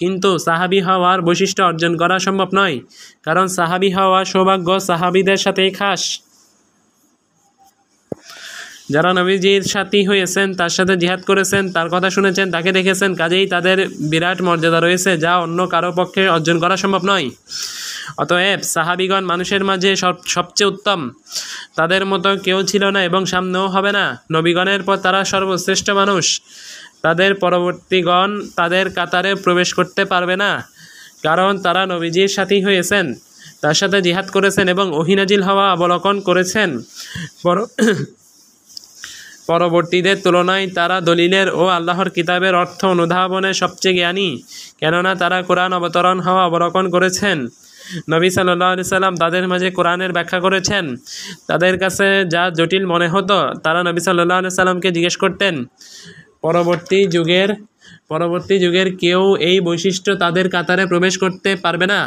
কিন্তু সাহাবী হওয়ার বৈশিষ্ট্য অর্জন করা সম্ভব নয়, কারণ সাহাবী হওয়ার সৌভাগ্য সাহাবীদের সাথেই খাস। যারা নবীজির সাথী হয়েছেন, তার সাথে জিহাদ করেছেন, তার কথা শুনেছেন, তাকে দেখেছেন, কাজেই তাদের বিরাট মর্যাদা রয়েছে, যা অন্য কারো পক্ষে অর্জন করা সম্ভব নয়। অতএব সাহাবীগণ মানুষের মাঝে সবচেয়ে উত্তম, তাদের মতো কেউ ছিল না এবং সামনেও হবে না। নবীগণের পর তারা সর্বশ্রেষ্ঠ মানুষ, তাদের পরবর্তীগণ তাদের কাতারে প্রবেশ করতে পারবে না, কারণ তারা নবীজির সাথী হয়েছেন, তার সাথে জিহাদ করেছেন এবং ওহী নাজিল হওয়া অবলোকন করেছেন। পরবর্তীদের তুলনায় তারা দলিলের ও আল্লাহর কিতাবের অর্থ অনুধাবনে সবচেয়ে জ্ঞানী, কেননা তারা কোরআন অবতরণ হওয়া অবলোকন করেছেন। নবী সাল্লাল্লাহু আলাইহি সাল্লাম তাদের মাঝে কোরআনের ব্যাখ্যা করেছেন। তাদের কাছে যা জটিল মনে হতো, তারা নবী সাল্লাল্লাহু আলাইহি সাল্লামকে জিজ্ঞেস করতেন। পরবর্তী যুগের কেউ এই বৈশিষ্ট্য তাদের কাতারে প্রবেশ করতে পারবে না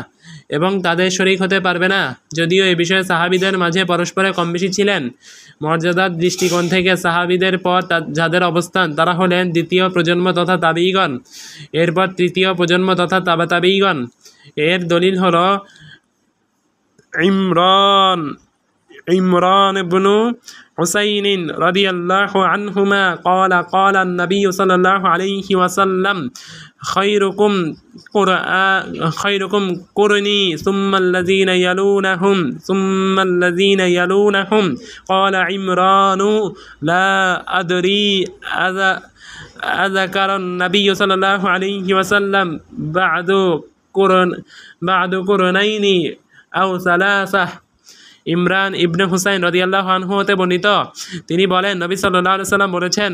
এবং তাদের শরীক হতে পারবে না, যদিও এই বিষয়ে সাহাবীদের মাঝে পরস্পরে কম বেশি ছিলেন। মর্যাদার দৃষ্টিকোণ থেকে সাহাবীদের পর যাদের অবস্থান, তারা হলেন দ্বিতীয় প্রজন্ম তথা তাবিঈগণ, এরপর তৃতীয় প্রজন্ম তথা তাবিঈগণ। এর দলিল হল ইমরান ইবনু হুসাইন রাদিয়াল্লাহু আনহুমা قال النبي صلى الله عليه وسلم خيركم قرني ثم الذين يلونهم قال عمران لا أدري أذكر النبي صلى الله عليه وسلم بعد قرنين أو ثلاثة। ইমরান ইবনে হুসাইন রাদিয়াল্লাহু আনহু হতে বর্ণিত, তিনি বলেন, নবী সাল্লাল্লাহু আলাইহি সাল্লাম বলেছেন,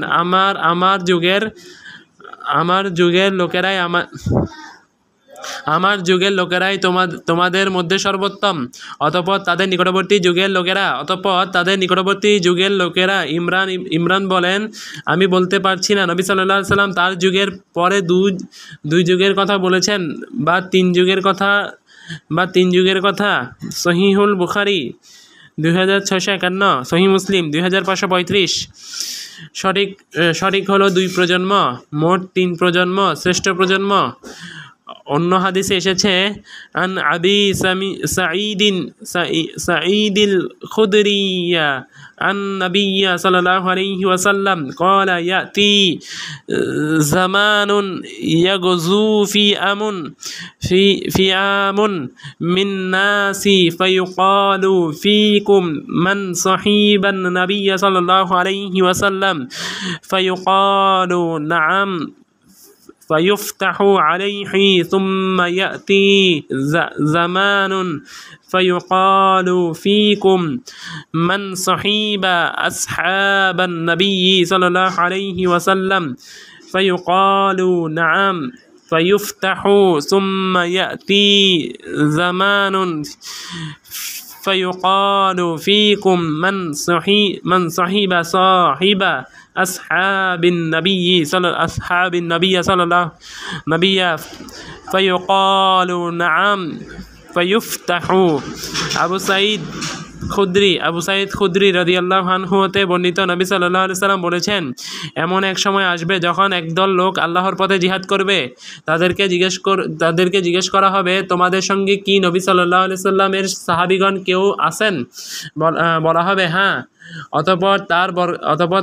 আমার যুগের লোকেরাই তোমাদের মধ্যে সর্বোত্তম, অতঃপর তাদের নিকটবর্তী যুগের লোকেরা। ইমরান বলেন, আমি বলতে পারছি না নবী সাল্লাল্লাহু আলাইহি সাল্লাম তার যুগের পরে দুই যুগের কথা বলেছেন বা তিন যুগের কথা। সহিহুল বুখারী 2651, সহিহ মুসলিম 2535। সঠিক হলো 2 প্রজন্ম, মোট 3 প্রজন্ম শ্রেষ্ঠ প্রজন্ম। অন্য হাদিসে এসেছে, আন আবি সাঈদিল খুদরিয়া আন নবিয়্যা সাল্লাল্লাহু আলাইহি ওয়াসাল্লাম ক্বালা ইয়াতি জামানুন ইয়াগযু ফিআমুন মিন নাসি ফায়ুকালু ফীকুম মান সাহিবান নবিয়্যা সাল্লাল্লাহু আলাইহি ওয়াসাল্লাম ফায়ুকালু নাআম فيفتح عليه ثم يأتي زمان فيقال فيكم من صحيب أصحاب النبي صلى الله عليه وسلم فيقال نعم فيفتح ثم يأتي زمان فيقال فيكم من صحيب صاحب أصحاب النبي صلى الله فيقال نعم فيفتح। আবু সাঈদ খুদরি রাদিয়াল্লাহু আনহু হতে বর্ণিত, নবী সাল্লাল্লাহু আলাইহি সাল্লাম বলেছেন, এমন এক সময় আসবে যখন একদল লোক আল্লাহর পথে জিহাদ করবে, তাদেরকে জিজ্ঞেস করা হবে, তোমাদের সঙ্গে কি নবী সাল্লাল্লাহু আলাইহি সাল্লামের সাহাবীগণ কেউ আছেন? বলা হবে, হ্যাঁ। অতঃপর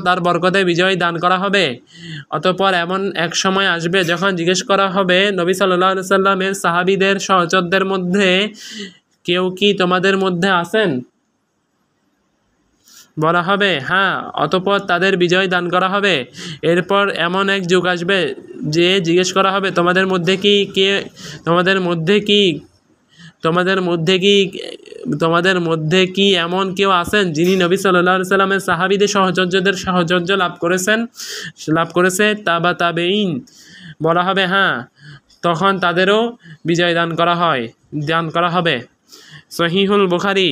তার বরকতে বিজয় দান করা হবে। অতঃপর এমন এক সময় আসবে যখন জিজ্ঞেস করা হবে, নবী সাল্লাল্লাহু আলাইহি সাল্লামের সাহাবীদের সহচরদের মধ্যে কেউ কি তোমাদের মধ্যে আছেন? বলা হবে, হ্যাঁ। অতঃপর তাদের বিজয় দান করা হবে। এরপর এমন এক যুগ আসবে যে জিজ্ঞেস করা হবে, তোমাদের মধ্যে কি তোমাদের মধ্যে কি এমন কেউ আছেন যিনি নবী সাল্লাল্লাহু আলাইহি সাল্লামের সাহাবীদের সহচর্যদের সাহচর্য লাভ করেছে তাবা তাবেইন বলা হবে হ্যাঁ, তখন তাদেরও বিজয় দান করা হবে। সহিহুল বুখারী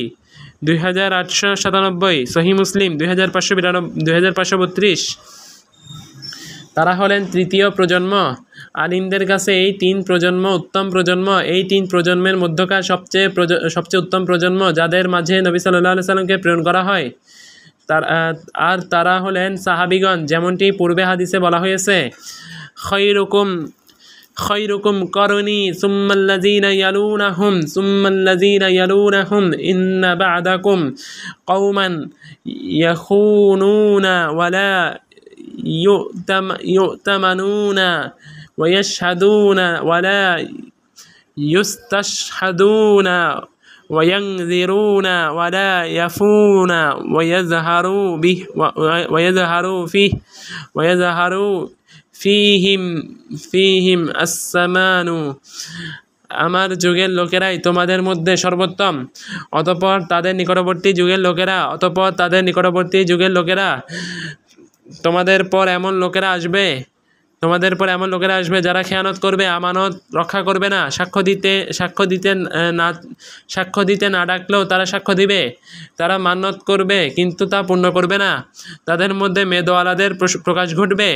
2897, সহিহ মুসলিম 2532। তারা হলেন তৃতীয় প্রজন্ম। আলিমদের কাছে এই 3 প্রজন্ম উত্তম প্রজন্ম। এই 3 প্রজন্মের মধ্যকার সবচেয়ে উত্তম প্রজন্ম যাদের মাঝে নবী সাল্লাল্লাহু আলাইহি সাল্লামকে প্রেরণ করা হয়। তারা হলেন সাহাবীগণ, যেমনটি পূর্বে হাদিসে বলা হয়েছে, খৈরুকুম করনি সুম্মাল্লাযীনা ইয়ালুনাহুম ইন্না বা'দাকুম কওমান ইয়াখুনুনা ওয়ালা يؤتمنون ويشهدون ولا يستشهدون وينذرون ولا يفون ويظهر فيهم السمان। আমার যুগের লোকেরাই তোমাদের মধ্যে সর্বোত্তম, অতঃপর তাদের নিকটবর্তী যুগের লোকেরা তোমাদের পর এমন লোকেরা আসবে যারা খেয়ানত করবে, আমানত রক্ষা করবে না, সাক্ষ্য দিতে না ডাকলেও তারা সাক্ষ্য দিবে, তারা মান্যত করবে কিন্তু তা পূর্ণ করবে না, তাদের মধ্যে মেদওয়ালাদের প্রকাশ ঘটবে।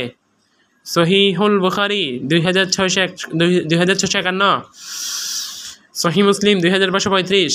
সহিহুল বুখারী 2651, সহিহ মুসলিম 2535।